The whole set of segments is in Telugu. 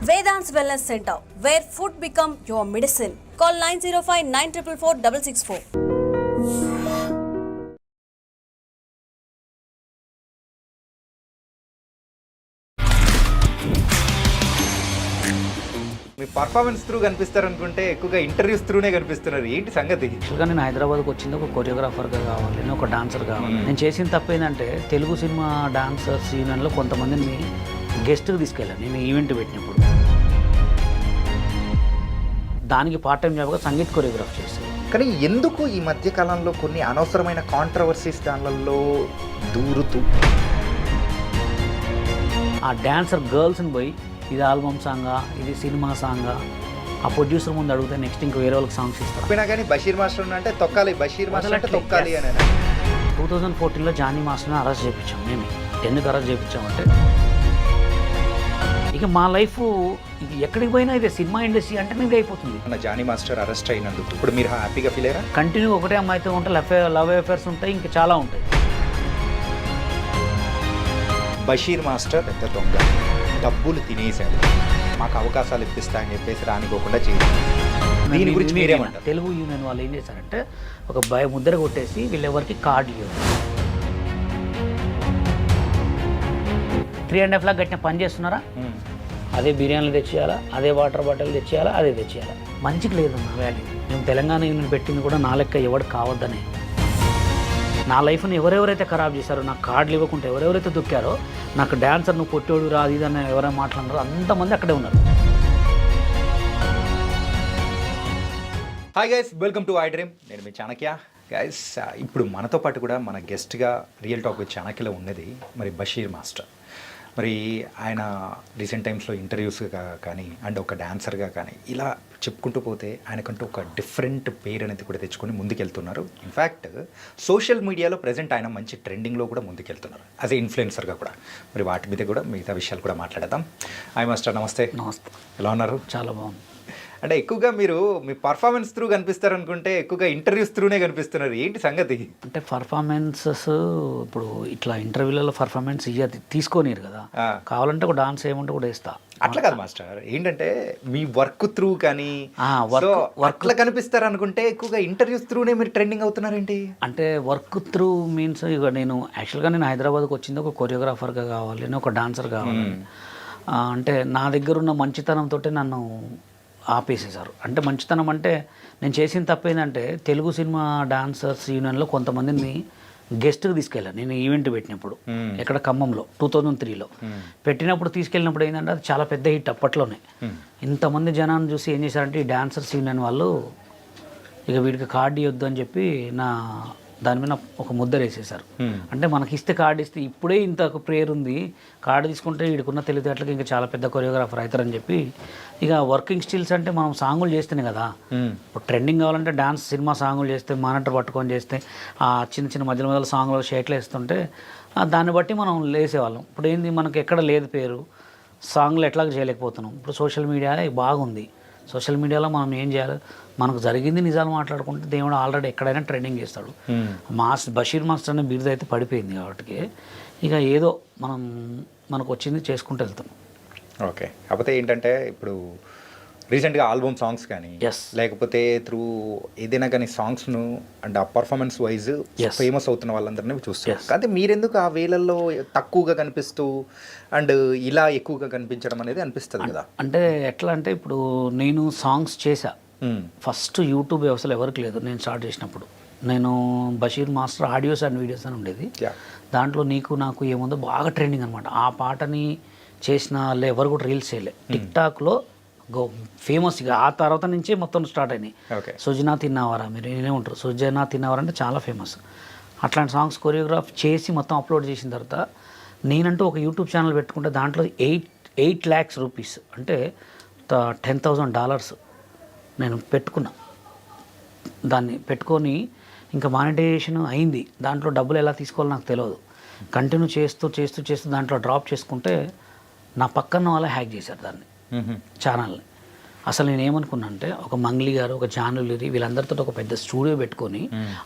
Vedant's Wellness Center, where food become your medicine. Call 905 944 664. Me performance through కనిపిస్తారు అనుకుంటే ఎక్కువగా ఇంటర్వ్యూస్ త్రూనే కనిపిస్తున్నారు. ఏంటి సంగతి? యాక్చువల్గా నేను హైదరాబాద్కి వచ్చింది ఒక కొరియోగ్రాఫర్గా కావాలి, నేను ఒక డాన్సర్ కావాలి. నేను చేసిన తప్పు ఏంటంటే తెలుగు సినిమా డాన్సర్స్ యూనియన్లో కొంతమందిని గెస్ట్కి తీసుకెళ్ళాను నేను ఈవెంట్ పెట్టినప్పుడు. దానికి పార్ట్ టైం జాబ్గా సంగీత్ కొరియోగ్రాఫ్ చేశాను. కానీ ఎందుకు ఈ మధ్య కాలంలో కొన్ని అనవసరమైన కాంట్రవర్సీస్ దానిలో దూరుతూ ఆ డాన్సర్ గర్ల్స్ని పోయి ఇది ఆల్బమ్ సాంగా, ఇది సినిమా సాంగా, ఆ ప్రొడ్యూసర్ ముందు అడిగితే నెక్స్ట్ ఇంకో వేరే వాళ్ళకి సాంగ్స్ ఇస్తారు. చెప్పినా కానీ బషీర్ మాస్టర్ అంటే తొక్కాలి, బషీర్ మాస్టర్ అంటే తొక్కాలి అని. 2014లో జానీ మాస్టర్ని అరెస్ట్ చేయించాం. మేము ఎందుకు అరెస్ట్ చేయించామంటే ఇక మా లైఫ్ ఇక ఎక్కడికి పోయినా ఇదే సినిమా ఇండస్ట్రీ అంటే ఇది అయిపోతుంది. మన జానీ మాస్టర్ అరెస్ట్ అయినందుకు ఇప్పుడు మీరు హ్యాపీగా ఫీల్ అయ్యారా? కంటిన్యూ ఒకటే అమ్మాయితో ఉంటే లవ్ అఫేర్స్ ఉంటాయి, ఇంకా చాలా ఉంటాయి. బషీర్ మాస్టర్ పెద్ద దొంగ, డబ్బులు తినేశాడు, మాకు అవకాశాలు ఇప్పిస్తా అని చెప్పేసి రానికోకుండా చేయాలి. దీని గురించి మీరేమంటారు? తెలుగు యూనియన్ వాళ్ళు ఏం చేశారంటే ఒక ముద్ర కొట్టేసి వీళ్ళెవరికి కార్డు ఇవ్వరు. 3.5 లాక్ కట్టిన పని చేస్తున్నారా? అదే బిర్యానీలు తెచ్చేయాలా, అదే వాటర్ బాటిల్ తెచ్చేయాలా, అదే తెచ్చేయాలా. మంచికి లేదు నా వాల్యూ. మేము తెలంగాణ యూనియన్ పెట్టింది కూడా నా లెక్క ఎవడు కావద్దని. నా లైఫ్ని ఎవరెవరైతే ఖరాబ్ చేశారో, నాకు కార్డులు ఇవ్వకుండా ఎవరెవరైతే దొక్కారో, నాకు డాన్సర్ నువ్వు కొట్టోడు రా అది ఇదని ఎవరైనా మాట్లాడినారో అంతమంది అక్కడే ఉన్నారు. Hi guys, welcome to I dream. నేను మీ చాణక్య. గైస్, ఇప్పుడు మనతో పాటు కూడా మన గెస్ట్గా రియల్ టాక్ విత్ చాణక్యలో ఉన్నది మరి బషీర్ మాస్టర్. మరి ఆయన రీసెంట్ టైమ్స్లో ఇంటర్వ్యూస్గా కానీ అండ్ ఒక డాన్సర్గా కానీ ఇలా చెప్పుకుంటూ పోతే ఆయనకంటూ ఒక డిఫరెంట్ పేరు అనేది కూడా తెచ్చుకొని ముందుకెళ్తున్నారు. ఇన్ఫ్యాక్ట్ సోషల్ మీడియాలో ప్రజెంట్ ఆయన మంచి ట్రెండింగ్లో కూడా ముందుకెళ్తున్నారు యాజ్ ఏ ఇన్ఫ్లుయెన్సర్గా కూడా. మరి వాటి మీద కూడా మిగతా విషయాలు కూడా మాట్లాడదాం. హాయ్ మాస్టర్, నమస్తే. నమస్తే. ఎలా ఉన్నారు? చాలా బాగుంది. అంటే ఎక్కువగా మీరు మీ పర్ఫార్మెన్స్ త్రూ కనిపిస్తారు అనుకుంటే ఎక్కువగా ఇంటర్వ్యూస్ త్రూనే కనిపిస్తున్నారు. ఏంటి సంగతి? అంటే పర్ఫార్మెన్సెస్ ఇప్పుడు ఇట్లా ఇంటర్వ్యూలలో పర్ఫార్మెన్స్ తీసుకోనిరు కదా, కావాలంటే ఒక డాన్స్ ఏమంటే కూడా వేస్తా. అట్లా కాదు మాస్టర్, ఏంటంటే మీ వర్క్ త్రూ కానీ వర్క్లో కనిపిస్తారు అనుకుంటే ఎక్కువగా ఇంటర్వ్యూస్ త్రూనే మీరు ట్రెండింగ్ అవుతున్నారేంటి? అంటే వర్క్ త్రూ మీన్స్ ఇక నేను యాక్చువల్గా నేను హైదరాబాద్కి వచ్చింది ఒక కొరియోగ్రాఫర్గా కావాలి, నేను ఒక డాన్సర్ కావాలి. అంటే నా దగ్గర ఉన్న మంచితనంతో నన్ను ఆపేసేశారు. అంటే మంచితనం అంటే నేను చేసిన తప్పేందంటే తెలుగు సినిమా డాన్సర్స్ యూనియన్లో కొంతమందిని గెస్ట్కి తీసుకెళ్ళాను నేను ఈవెంట్ పెట్టినప్పుడు. ఎక్కడ ఖమ్మంలో 2003లో పెట్టినప్పుడు తీసుకెళ్ళినప్పుడు ఏంటంటే అది చాలా పెద్ద హిట్ అప్పట్లోనే. ఇంతమంది జనాన్ని చూసి ఏం చేశారంటే ఈ డాన్సర్స్ యూనియన్ వాళ్ళు ఇక వీడికి కార్డు ఇవ్వద్దు అని చెప్పి దాని మీద ఒక ముద్ర వేసేసారు. అంటే మనకి ఇస్తే కార్డు ఇస్తే ఇప్పుడే ఇంత ప్రేయర్ ఉంది, కార్డు తీసుకుంటే వీడికున్న తెలివితేటలకి ఇంకా చాలా పెద్ద కొరియోగ్రాఫర్ అవుతారని చెప్పి ఇక వర్కింగ్ స్టిల్స్ అంటే మనం సాంగులు చేస్తేనే కదా. ఇప్పుడు ట్రెండింగ్ కావాలంటే డాన్స్ సినిమా సాంగులు చేస్తే మానిటర్ పట్టుకొని చేస్తే ఆ చిన్న చిన్న మధ్యలో సాంగులు షేట్లు వేస్తుంటే దాన్ని బట్టి మనం లేసేవాళ్ళం. ఇప్పుడు ఏంది మనకి ఎక్కడ లేదు పేరు, సాంగ్లు ఎట్లాగ చేయలేకపోతున్నాం. ఇప్పుడు సోషల్ మీడియా బాగుంది. సోషల్ మీడియాలో మనం ఏం చేయాలి, మనకు జరిగింది నిజాలు మాట్లాడుకుంటే దేవుడు ఆల్రెడీ ఎక్కడైనా ట్రెండింగ్ చేస్తాడు. బషీర్ మాస్టర్ అనే బిరుదు అయితే పడిపోయింది కాబట్టి ఇక ఏదో మనకు వచ్చింది చేసుకుంటూ వెళ్తాం. ఓకే. కాకపోతే ఏంటంటే ఇప్పుడు రీసెంట్గా ఆల్బమ్ సాంగ్స్ కానీ లేకపోతే త్రూ ఏదైనా కానీ సాంగ్స్ను అండ్ ఆ పర్ఫార్మెన్స్ వైజ్ ఫేమస్ అవుతున్న వాళ్ళందరినీ చూస్తారు. కానీ మీరెందుకు ఆ వేళల్లో తక్కువగా కనిపిస్తూ అండ్ ఇలా ఎక్కువగా కనిపించడం అనేది అనిపిస్తుంది కదా? అంటే ఎట్లా అంటే ఇప్పుడు నేను సాంగ్స్ చేశా ఫస్ట్ యూట్యూబ్ అసలు ఎవరికి లేదు. నేను స్టార్ట్ చేసినప్పుడు నేను Basheer master audios and videos అని ఉండేది. దాంట్లో నీకు నాకు ఏముందో బాగా ట్రెండింగ్ అనమాట. ఆ పాటని చేసిన వాళ్ళు ఎవరు కూడా రీల్స్ చేయలే. టిక్టాక్లో ఫేమస్. ఇక ఆ తర్వాత నుంచి మొత్తం స్టార్ట్ అయినాయి. సుజనా తిన్నావారా, మీరు నేనే ఉంటారు సుజనా తిన్నావారా అంటే చాలా ఫేమస్. అట్లాంటి సాంగ్స్ కొరియోగ్రాఫ్ చేసి మొత్తం అప్లోడ్ చేసిన తర్వాత నేనంటూ ఒక యూట్యూబ్ ఛానల్ పెట్టుకుంటే దాంట్లో 8 lakhs రూపీస్ అంటే $10,000 నేను పెట్టుకున్నా. దాన్ని పెట్టుకొని ఇంకా మానిటైజేషన్ అయింది. దాంట్లో డబ్బులు ఎలా తీసుకోవాలో నాకు తెలియదు. కంటిన్యూ చేస్తూ దాంట్లో డ్రాప్ చేసుకుంటే నా పక్కన వాళ్ళే హ్యాక్ చేశారు దాన్ని ఛానల్ని. అసలు నేను ఏమనుకున్నా అంటే ఒక మంగ్లీ గారు, ఒక జానులిరి వీళ్ళందరితో ఒక పెద్ద స్టూడియో పెట్టుకొని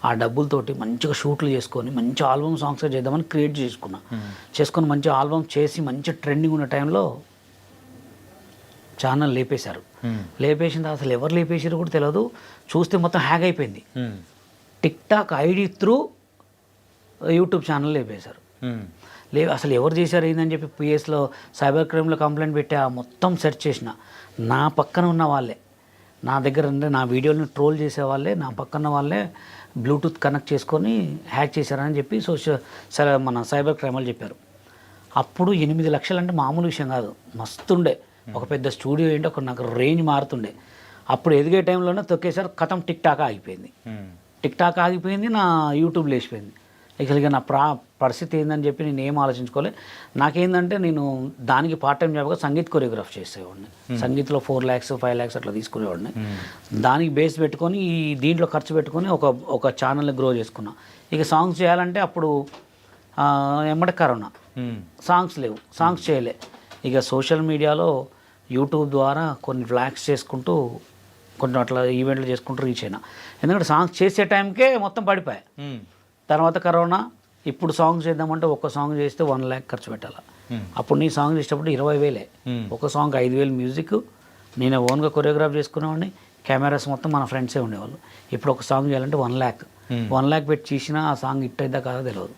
ఆ డబ్బులతోటి మంచిగా షూట్లు చేసుకొని మంచి ఆల్బమ్ సాంగ్స్ చేద్దామని క్రియేట్ చేసుకుని మంచి ఆల్బమ్ చేసి మంచి ట్రెండింగ్ ఉన్న టైంలో ఛానల్ లేపేశారు. లేపేసిన అసలు ఎవరు లేపేసారో కూడా తెలియదు. చూస్తే మొత్తం హ్యాక్ అయిపోయింది. TikTok ID through YouTube channel లేపేశారు. అసలు ఎవరు చేశారు ఏందని చెప్పి పిఎస్లో సైబర్ క్రైమ్లో కంప్లైంట్ పెట్టి మొత్తం సెర్చ్ చేసిన నా పక్కన ఉన్న వాళ్ళే, నా దగ్గర అంటే నా వీడియోని ట్రోల్ చేసే వాళ్ళే, నా పక్కన వాళ్ళే బ్లూటూత్ కనెక్ట్ చేసుకొని హ్యాక్ చేశారని చెప్పి మన సైబర్ క్రైమ్ వాళ్ళు చెప్పారు. అప్పుడు 8 లక్షలు అంటే మామూలు విషయం కాదు, మస్తుండే. ఒక పెద్ద స్టూడియో ఏంటి, ఒక నాకు రేంజ్ మారుతుండే. అప్పుడు ఎదిగే టైంలోనే తొక్కేసారు, కథం టిక్ టాక్ ఆగిపోయింది. టిక్ టాక్ ఆగిపోయింది, నా యూట్యూబ్ లేచిపోయింది. ఇక నా పరిస్థితి ఏందని చెప్పి నేను ఏం ఆలోచించుకోలే. నాకేందంటే నేను దానికి పార్ట్ టైం జాబ్గా సంగీత్ కొరియోగ్రాఫ్ చేసేవాడిని. సంగీత్లో 4 lakhs 5 lakhs అట్లా తీసుకునేవాడిని. దానికి బేస్ పెట్టుకొని ఈ దీంట్లో ఖర్చు పెట్టుకొని ఒక ఛానల్ని గ్రో చేసుకున్నా. ఇక సాంగ్స్ చేయాలంటే అప్పుడు ఎమ్మటే కరోనా, సాంగ్స్ లేవు, సాంగ్స్ చేయలే. ఇక సోషల్ మీడియాలో యూట్యూబ్ ద్వారా కొన్ని వ్లాగ్స్ చేసుకుంటూ కొన్ని అట్లా ఈవెంట్లు చేసుకుంటూ రీచ్ అయినా. ఎందుకంటే సాంగ్స్ చేసే టైంకే మొత్తం పడిపోయాయి. తర్వాత కరోనా. ఇప్పుడు సాంగ్ చేద్దామంటే ఒక్క సాంగ్ చేస్తే 1 lakh ఖర్చు పెట్టాలి. అప్పుడు నీ సాంగ్ చేసేటప్పుడు 20,000. ఒక సాంగ్ 5,000 మ్యూజిక్, నేను ఓన్గా కొరియోగ్రాఫ్ చేసుకునేవాడిని. కెమెరాస్ మొత్తం మన ఫ్రెండ్సే ఉండేవాళ్ళు. ఇప్పుడు ఒక సాంగ్ చేయాలంటే 1 lakh. 1 lakh పెట్టి చేసినా ఆ సాంగ్ హిట్ అయిద్దా కాదో తెలియదు.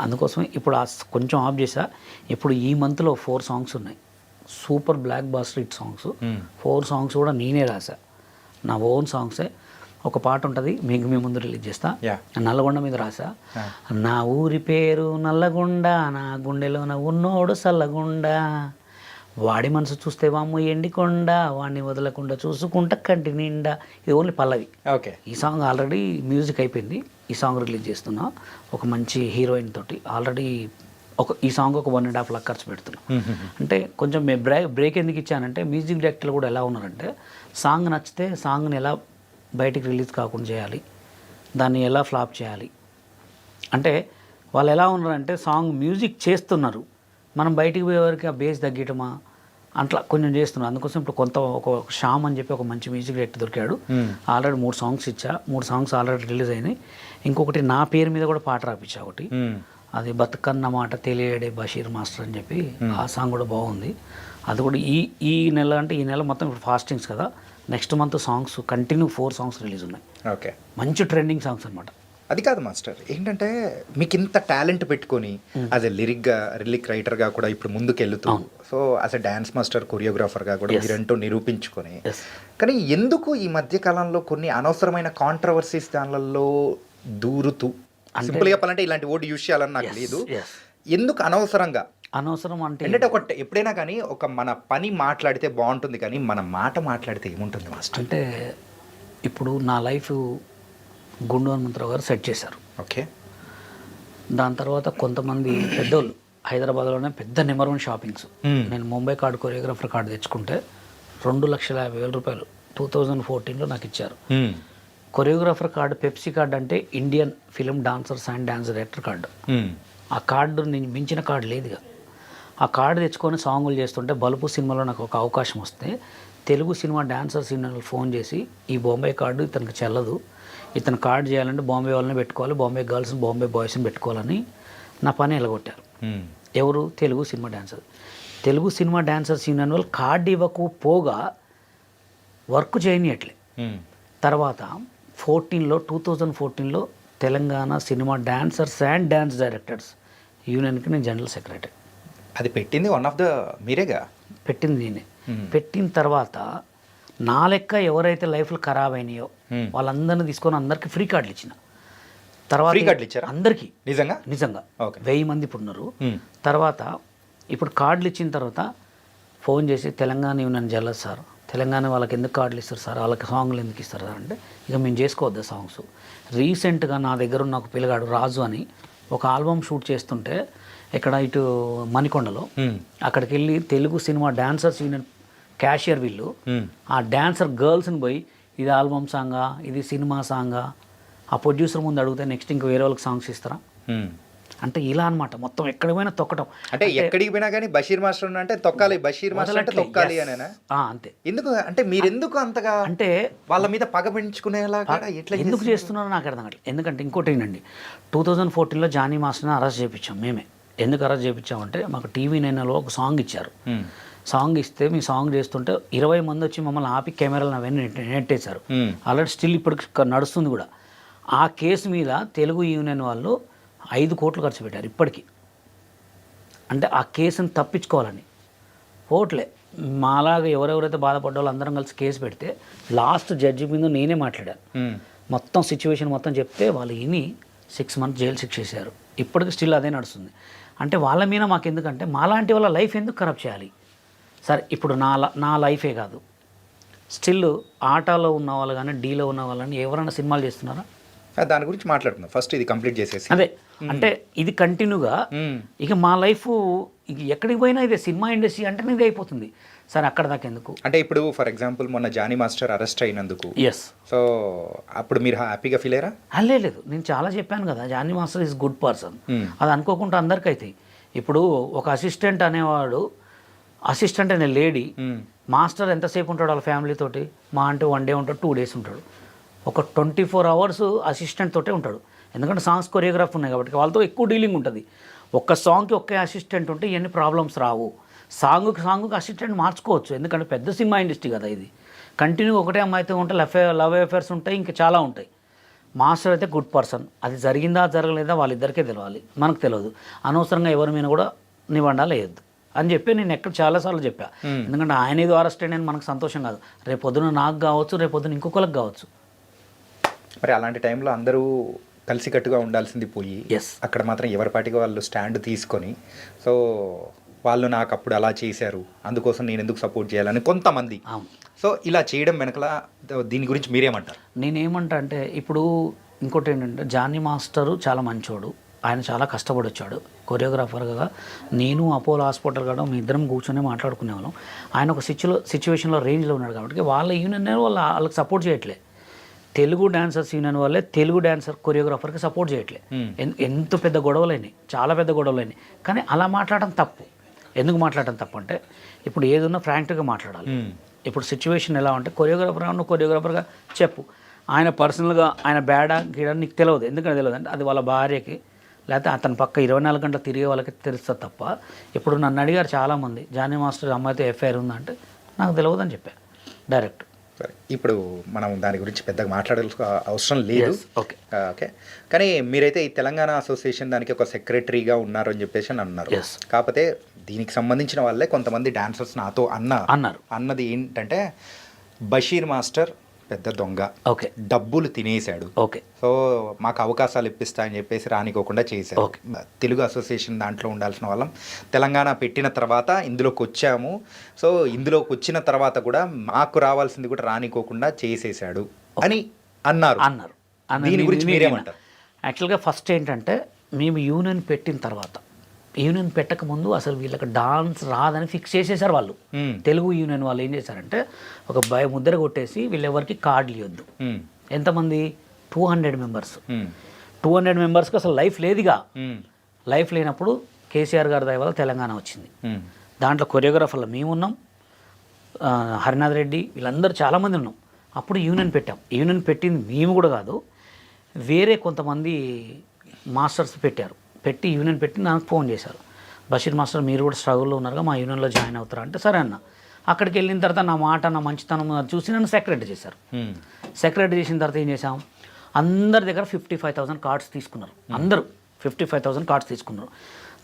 అందుకోసమే ఇప్పుడు కొంచెం ఆఫ్ చేసా. ఇప్పుడు ఈ మంత్లో 4 songs ఉన్నాయి, super blockbuster hit songs. 4 songs కూడా నేనే రాసా, నా ఓన్ సాంగ్సే. ఒక పాట ఉంటుంది, మీకు మీ ముందు రిలీజ్ చేస్తా. నల్లగొండ మీద రాసా. నా ఊరి పేరు నల్లగొండ, నా గుండెలోన ఉన్నోడు సల్లగొండ, వాడి మనసు చూస్తే వాము ఎండికొండ, వాడిని వదలకుండా చూసుకుంటా కంటి నిండా. ఇది ఓన్లీ పల్లవి. ఓకే. ఈ సాంగ్ ఆల్రెడీ మ్యూజిక్ అయిపోయింది. ఈ సాంగ్ రిలీజ్ చేస్తున్నా ఒక మంచి హీరోయిన్ తోటి. ఆల్రెడీ ఈ సాంగ్ ఒక 1.5 lakh ఖర్చు పెడుతున్నా. అంటే కొంచెం బ్రేక్ ఎందుకు ఇచ్చానంటే, మ్యూజిక్ డైరెక్టర్లు కూడా ఎలా ఉన్నారంటే, సాంగ్ నచ్చితే సాంగ్ని ఎలా బయటికి రిలీజ్ కాకుండా చేయాలి, దాన్ని ఎలా ఫ్లాప్ చేయాలి అంటే వాళ్ళు ఎలా ఉన్నారంటే, సాంగ్ మ్యూజిక్ చేస్తున్నారు, మనం బయటికి పోయేవారికి ఆ బేస్ తగ్గటమా అట్లా కొంచెం చేస్తున్నారు. అందుకోసం ఇప్పుడు ఒక శ్యామ్ అని చెప్పి ఒక మంచి మ్యూజిక్ డైరెక్టర్ దొరికాడు. ఆల్రెడీ 3 songs ఇచ్చా. 3 songs ఆల్రెడీ రిలీజ్ అయినాయి. ఇంకొకటి నా పేరు మీద కూడా పాట రాపించా ఒకటి, అది బతుకన్న మాట తెలియడే బషీర్ మాస్టర్ అని చెప్పి. ఆ సాంగ్ కూడా బాగుంది. అది కూడా ఈ నెల అంటే ఈ నెల మొత్తం ఇప్పుడు ఫాస్టింగ్స్ కదా, next month songs continue 4 songs release ఉన్నాయి. ఓకే. మంచి ట్రెండింగ్ సాంగ్స్ అనమాట. అది కాదు మాస్టర్, ఏంటంటే మీకు ఇంత టాలెంట్ పెట్టుకొని యాజ్ ఎ లిరిక్ రైటర్గా కూడా ఇప్పుడు ముందుకు వెళ్తూ, so as a dance master కొరియోగ్రాఫర్గా కూడా మీరంటూ నిరూపించుకొని, కానీ ఎందుకు ఈ మధ్య కాలంలో కొన్ని అనవసరమైన కాంట్రవర్సీస్ దానిలలో దూరుతూ, సింపుల్గా చెప్పాలంటే ఇలాంటి ఓటు యూజ్ చేయాలని నాకు లేదు, ఎందుకు అనవసరం అంటే ఒక ఎప్పుడైనా కానీ ఒక మన పని మాట్లాడితే బాగుంటుంది, కానీ మన మాట మాట్లాడితే ఏముంటుంది మాస్టర్? అంటే ఇప్పుడు నా లైఫ్ గుండు హనుమంతరావు గారు సెట్ చేశారు. ఓకే. దాని తర్వాత కొంతమంది పెద్దోళ్ళు హైదరాబాద్లోనే పెద్ద నెంబర్ 1 షాపింగ్స్, నేను ముంబై కార్డు కొరియోగ్రాఫర్ కార్డు తెచ్చుకుంటే 2,50,000 రూపాయలు 2014లో నాకు ఇచ్చారు. కొరియోగ్రాఫర్ కార్డు, పెప్సీ కార్డు అంటే Indian film dancers and dance director card. ఆ కార్డు నేను మించిన కార్డు లేదుగా. ఆ కార్డు తెచ్చుకొని సాంగులు చేస్తుంటే బలుపు సినిమాలో నాకు ఒక అవకాశం వస్తే తెలుగు సినిమా డాన్సర్స్ యూనియన్లు ఫోన్ చేసి, ఈ బాంబే కార్డు ఇతనికి చెల్లదు, ఇతను కార్డు చేయాలంటే బాంబే వాళ్ళని పెట్టుకోవాలి, బాంబే గర్ల్స్ బాంబే బాయ్స్ని పెట్టుకోవాలని నా పని ఎలగొట్టారు. ఎవరు? తెలుగు సినిమా డాన్సర్స్ యూనియన్ వాళ్ళు కార్డు ఇవ్వకపోగా వర్క్ చేయనియట్లే. తర్వాత 2014లో Telangana cinema dancers and dance directors యూనియన్కి నేను జనరల్ సెక్రటరీ. అది పెట్టింది మీరేగా? పెట్టింది నేనే. పెట్టిన తర్వాత నా లెక్క ఎవరైతే లైఫ్లు ఖరాబ్ అయినాయో వాళ్ళందరినీ తీసుకొని అందరికీ ఫ్రీ కార్డులు ఇచ్చిన. తర్వాత అందరికీ నిజంగా 1000 మంది ఇప్పుడు ఉన్నారు. తర్వాత ఇప్పుడు కార్డులు ఇచ్చిన తర్వాత ఫోన్ చేసి, తెలంగాణ యూనియన్ జల్లదు సార్, తెలంగాణ వాళ్ళకి ఎందుకు కార్డులు ఇస్తారు సార్, వాళ్ళకి సాంగ్లు ఎందుకు ఇస్తారు సార్ అంటే, ఇక మేము చేసుకోవద్దా సాంగ్స్. రీసెంట్గా నా దగ్గర ఉన్న ఒక పిల్లగాడు రాజు అని ఒక ఆల్బమ్ షూట్ చేస్తుంటే ఇక్కడ ఇటు మణికొండలో, అక్కడికి వెళ్ళి Telugu cinema dancers union cashier వీళ్ళు ఆ డాన్సర్ గర్ల్స్ని పోయి, ఇది ఆల్బమ్ సాంగా, ఇది సినిమా సాంగా, ఆ ప్రొడ్యూసర్ ముందు అడిగితే నెక్స్ట్ ఇంక వేరే వాళ్ళకి సాంగ్స్ ఇస్తారా అంటే ఇలా అనమాట. మొత్తం ఎక్కడికి పోయినా తొక్కటం. అంటే ఎక్కడికి పోయినా కానీ బషీర్ మాస్టర్ అంటే తొక్కాలి, బషీర్ మాస్టర్ అంటే తొక్కాలి అనేనా? అంతే. ఎందుకు అంటే మీరు ఎందుకు అంతగా అంటే వాళ్ళ మీద పగ పెంచుకునేలాగా ఎట్లా ఎందుకు చేస్తున్నారో నాకు అర్థం కావట్లేదు. ఎందుకంటే ఇంకోటి ఏంటండి, 2014లో జానీ మాస్టర్ని అరెస్ట్ చేయించాం మేమే. ఎందుకు అరెస్ట్ చేయించామంటే, మాకు TV9లో ఒక సాంగ్ ఇచ్చారు. సాంగ్ ఇస్తే మీ సాంగ్ చేస్తుంటే 20 మంది వచ్చి మమ్మల్ని ఆపి కెమెరాలు అవన్నీ నెట్టేశారు. ఆల్రెడీ స్టిల్ ఇప్పటికి నడుస్తుంది కూడా. ఆ కేసు మీద తెలుగు యూనియన్ వాళ్ళు 5 కోట్లు ఖర్చు పెట్టారు ఇప్పటికీ. అంటే ఆ కేసుని తప్పించుకోవాలని పోట్లే. మాలాగా ఎవరెవరైతే బాధపడ్డ వాళ్ళు అందరం కలిసి కేసు పెడితే లాస్ట్ జడ్జి మీద నేనే మాట్లాడాను. మొత్తం సిచ్యువేషన్ మొత్తం చెప్తే వాళ్ళు విని 6 months జైలు శిక్ష చేశారు. ఇప్పటికి స్టిల్ అదే నడుస్తుంది. అంటే వాళ్ళ మీద మాకు ఎందుకంటే మాలాంటి వాళ్ళ లైఫ్ ఎందుకు ఖరాబ్ చేయాలి? సరే ఇప్పుడు నా లైఫే కాదు, స్టిల్ ఆటోలో ఉన్న వాళ్ళు కానీ డీలో ఉన్న వాళ్ళని ఎవరైనా సినిమాలు చేస్తున్నారా? దాని గురించి మాట్లాడుకుందాం. ఫస్ట్ ఇది కంప్లీట్ చేసేసి అదే అంటే ఇది కంటిన్యూగా ఇక మా లైఫ్ ఇక ఎక్కడికి పోయినా ఇదే సినిమా ఇండస్ట్రీ అంటేనే ఇది అయిపోతుంది. సరే అక్కడ దాకా ఎందుకు? అంటే ఇప్పుడు ఫర్ ఎగ్జాంపుల్ మొన్న జానీ మాస్టర్ అరెస్ట్ అయినందుకు ఎస్, సో అప్పుడు మీరు హ్యాపీగా ఫీల్ అయ్యారా? లేదు, నేను చాలా చెప్పాను కదా, Jani master is good person. అది అనుకోకుండా అందరికైతే ఇప్పుడు ఒక అసిస్టెంట్ అనేవాడు, అసిస్టెంట్ అనే లేడీ, మాస్టర్ ఎంతసేపు ఉంటాడు వాళ్ళ ఫ్యామిలీతోటి? మా అంటే 1 day ఉంటాడు, 2 days ఉంటాడు. ఒక 24 hours అసిస్టెంట్ తోటే ఉంటాడు. ఎందుకంటే సాంగ్స్ కొరియోగ్రాఫ్ ఉన్నాయి కాబట్టి వాళ్ళతో ఎక్కువ డీలింగ్ ఉంటుంది. ఒక్క సాంగ్కి ఒకే అసిస్టెంట్ ఉంటే ఇవన్నీ ప్రాబ్లమ్స్ రావు. సాంగ్కి అసిస్టెంట్ మార్చుకోవచ్చు, ఎందుకంటే పెద్ద సినిమా ఇండస్ట్రీ కదా ఇది. కంటిన్యూ ఒకటే అమ్మాయితో ఉంటే లవ్ అఫేర్స్ ఉంటాయి, ఇంకా చాలా ఉంటాయి. మాస్టర్ అయితే గుడ్ పర్సన్. అది జరిగిందా జరగలేదా వాళ్ళిద్దరికే తెలియాలి, మనకు తెలియదు. అనవసరంగా ఎవరి మీద కూడా నిబంధనలు వేయద్దు అని చెప్పి నేను ఎక్కడ చాలాసార్లు చెప్పా. ఎందుకంటే ఆయన ఏదో అరెస్ట్ అయినా మనకు సంతోషం కాదు, రేపొద్దున నాకు కావచ్చు, రేపొద్దున ఇంకొకరికి కావచ్చు. మరి అలాంటి టైంలో అందరూ కలిసికట్టుగా ఉండాల్సింది పోయి అక్కడ మాత్రం ఎవరి పాటికి వాళ్ళు స్టాండ్ తీసుకొని, సో వాళ్ళు నాకు అప్పుడు అలా చేశారు అందుకోసం నేను ఎందుకు సపోర్ట్ చేయాలని కొంతమంది, సో ఇలా చేయడం వెనకల దీని గురించి మీరేమంటారు? నేనేమంటా అంటే ఇప్పుడు ఇంకోటి ఏంటంటే జానీ మాస్టరు చాలా మంచోడు, ఆయన చాలా కష్టపడి వచ్చాడు కొరియోగ్రాఫర్గా. నేను అపోలో హాస్పిటల్ కాడ మీ ఇద్దరం కూర్చొని మాట్లాడుకునేవాళ్ళం. ఆయన ఒక సిచ్యువేషన్లో రేంజ్లో ఉన్నాడు కాబట్టి వాళ్ళ యూనియన్ వాళ్ళకి సపోర్ట్ చేయట్లే. తెలుగు డాన్సర్స్ యూనియన్ వాళ్ళే తెలుగు డాన్సర్ కొరియోగ్రాఫర్కి సపోర్ట్ చేయట్లే. ఎంత పెద్ద గొడవలైనాయి, చాలా పెద్ద గొడవలైనాయి. కానీ అలా మాట్లాడడం తప్పు. ఎందుకు మాట్లాడడం తప్పు అంటే ఇప్పుడు ఏదన్నా ఫ్రాంక్గా మాట్లాడాలి. ఇప్పుడు సిచ్యువేషన్ ఎలా అంటే కొరియోగ్రాఫర్గా చెప్పు, ఆయన పర్సనల్గా ఆయన బ్యాడా గీడా నీకు తెలియదు. ఎందుకంటే తెలియదు అంటే అది వాళ్ళ భార్యకి లేకపోతే అతని పక్క 24 గంటలు తిరిగే వాళ్ళకి తెలుస్తుంది తప్ప. ఇప్పుడు నన్ను అడిగారు చాలామంది, జానీ మాస్టర్ అమ్మాయితో ఎఫ్ఐఆర్ ఉందంటే నాకు తెలియదు అని చెప్పాను డైరెక్ట్. సరే, ఇప్పుడు మనం దాని గురించి పెద్దగా మాట్లాడాల్సిన అవసరం లేదు. ఓకే ఓకే, కానీ మీరైతే ఈ తెలంగాణ అసోసియేషన్ దానికి ఒక సెక్రటరీగా ఉన్నారు అని చెప్పేసి అని అన్నారు. కాకపోతే దీనికి సంబంధించిన వాళ్ళే కొంతమంది డాన్సర్స్ నాతో అన్నది ఏంటంటే బషీర్ మాస్టర్ పెద్ద దొంగ, ఓకే, డబ్బులు తినేశాడు, ఓకే, సో మాకు అవకాశాలు ఇప్పిస్తా అని చెప్పేసి రానికోకుండా చేశారు. తెలుగు అసోసియేషన్ దాంట్లో ఉండాల్సిన వాళ్ళం తెలంగాణ పెట్టిన తర్వాత ఇందులోకి వచ్చాము, సో ఇందులోకి వచ్చిన తర్వాత కూడా మాకు రావాల్సింది కూడా రానికోకుండా చేసేసాడు అని అన్నారు. దీని గురించి మీరేమంటారు? యాక్చువల్గా ఫస్ట్ ఏంటంటే మేము యూనియన్ పెట్టిన తర్వాత, యూనియన్ పెట్టక ముందు అసలు వీళ్ళకి డాన్స్ రాదని ఫిక్స్ చేసేసారు వాళ్ళు. తెలుగు యూనియన్ వాళ్ళు ఏం చేశారంటే ఒక ముద్ర కొట్టేసి వీళ్ళెవరికి కార్డులు ఇవ్వద్దు. ఎంతమంది? 200 members. 200 members అసలు లైఫ్ లేదుగా. లైఫ్ లేనప్పుడు కేసీఆర్ గారి దయ వల్ల తెలంగాణ వచ్చింది. దాంట్లో కొరియోగ్రాఫర్లు మేము ఉన్నాం, హరినాథ్ రెడ్డి వీళ్ళందరూ చాలామంది ఉన్నాం. అప్పుడు యూనియన్ పెట్టాం. యూనియన్ పెట్టింది మేము కూడా కాదు, వేరే కొంతమంది మాస్టర్స్ పెట్టారు. పెట్టి యూనియన్ పెట్టి నాకు ఫోన్ చేశారు, బషీర్ మాస్టర్ మీరు కూడా స్ట్రగుల్లో ఉన్నారుగా, మా యూనియన్లో జాయిన్ అవుతారా అంటే సరే అన్న. అక్కడికి వెళ్ళిన తర్వాత నా మాట, నా మంచితనం చూసి నన్ను సెక్రటరీ చేశారు. సెక్రటరీ చేసిన తర్వాత ఏం చేశాం, అందరి దగ్గర 55,000 కార్డ్స్ తీసుకున్నారు. అందరూ 55,000 కార్డ్స్ తీసుకున్నారు.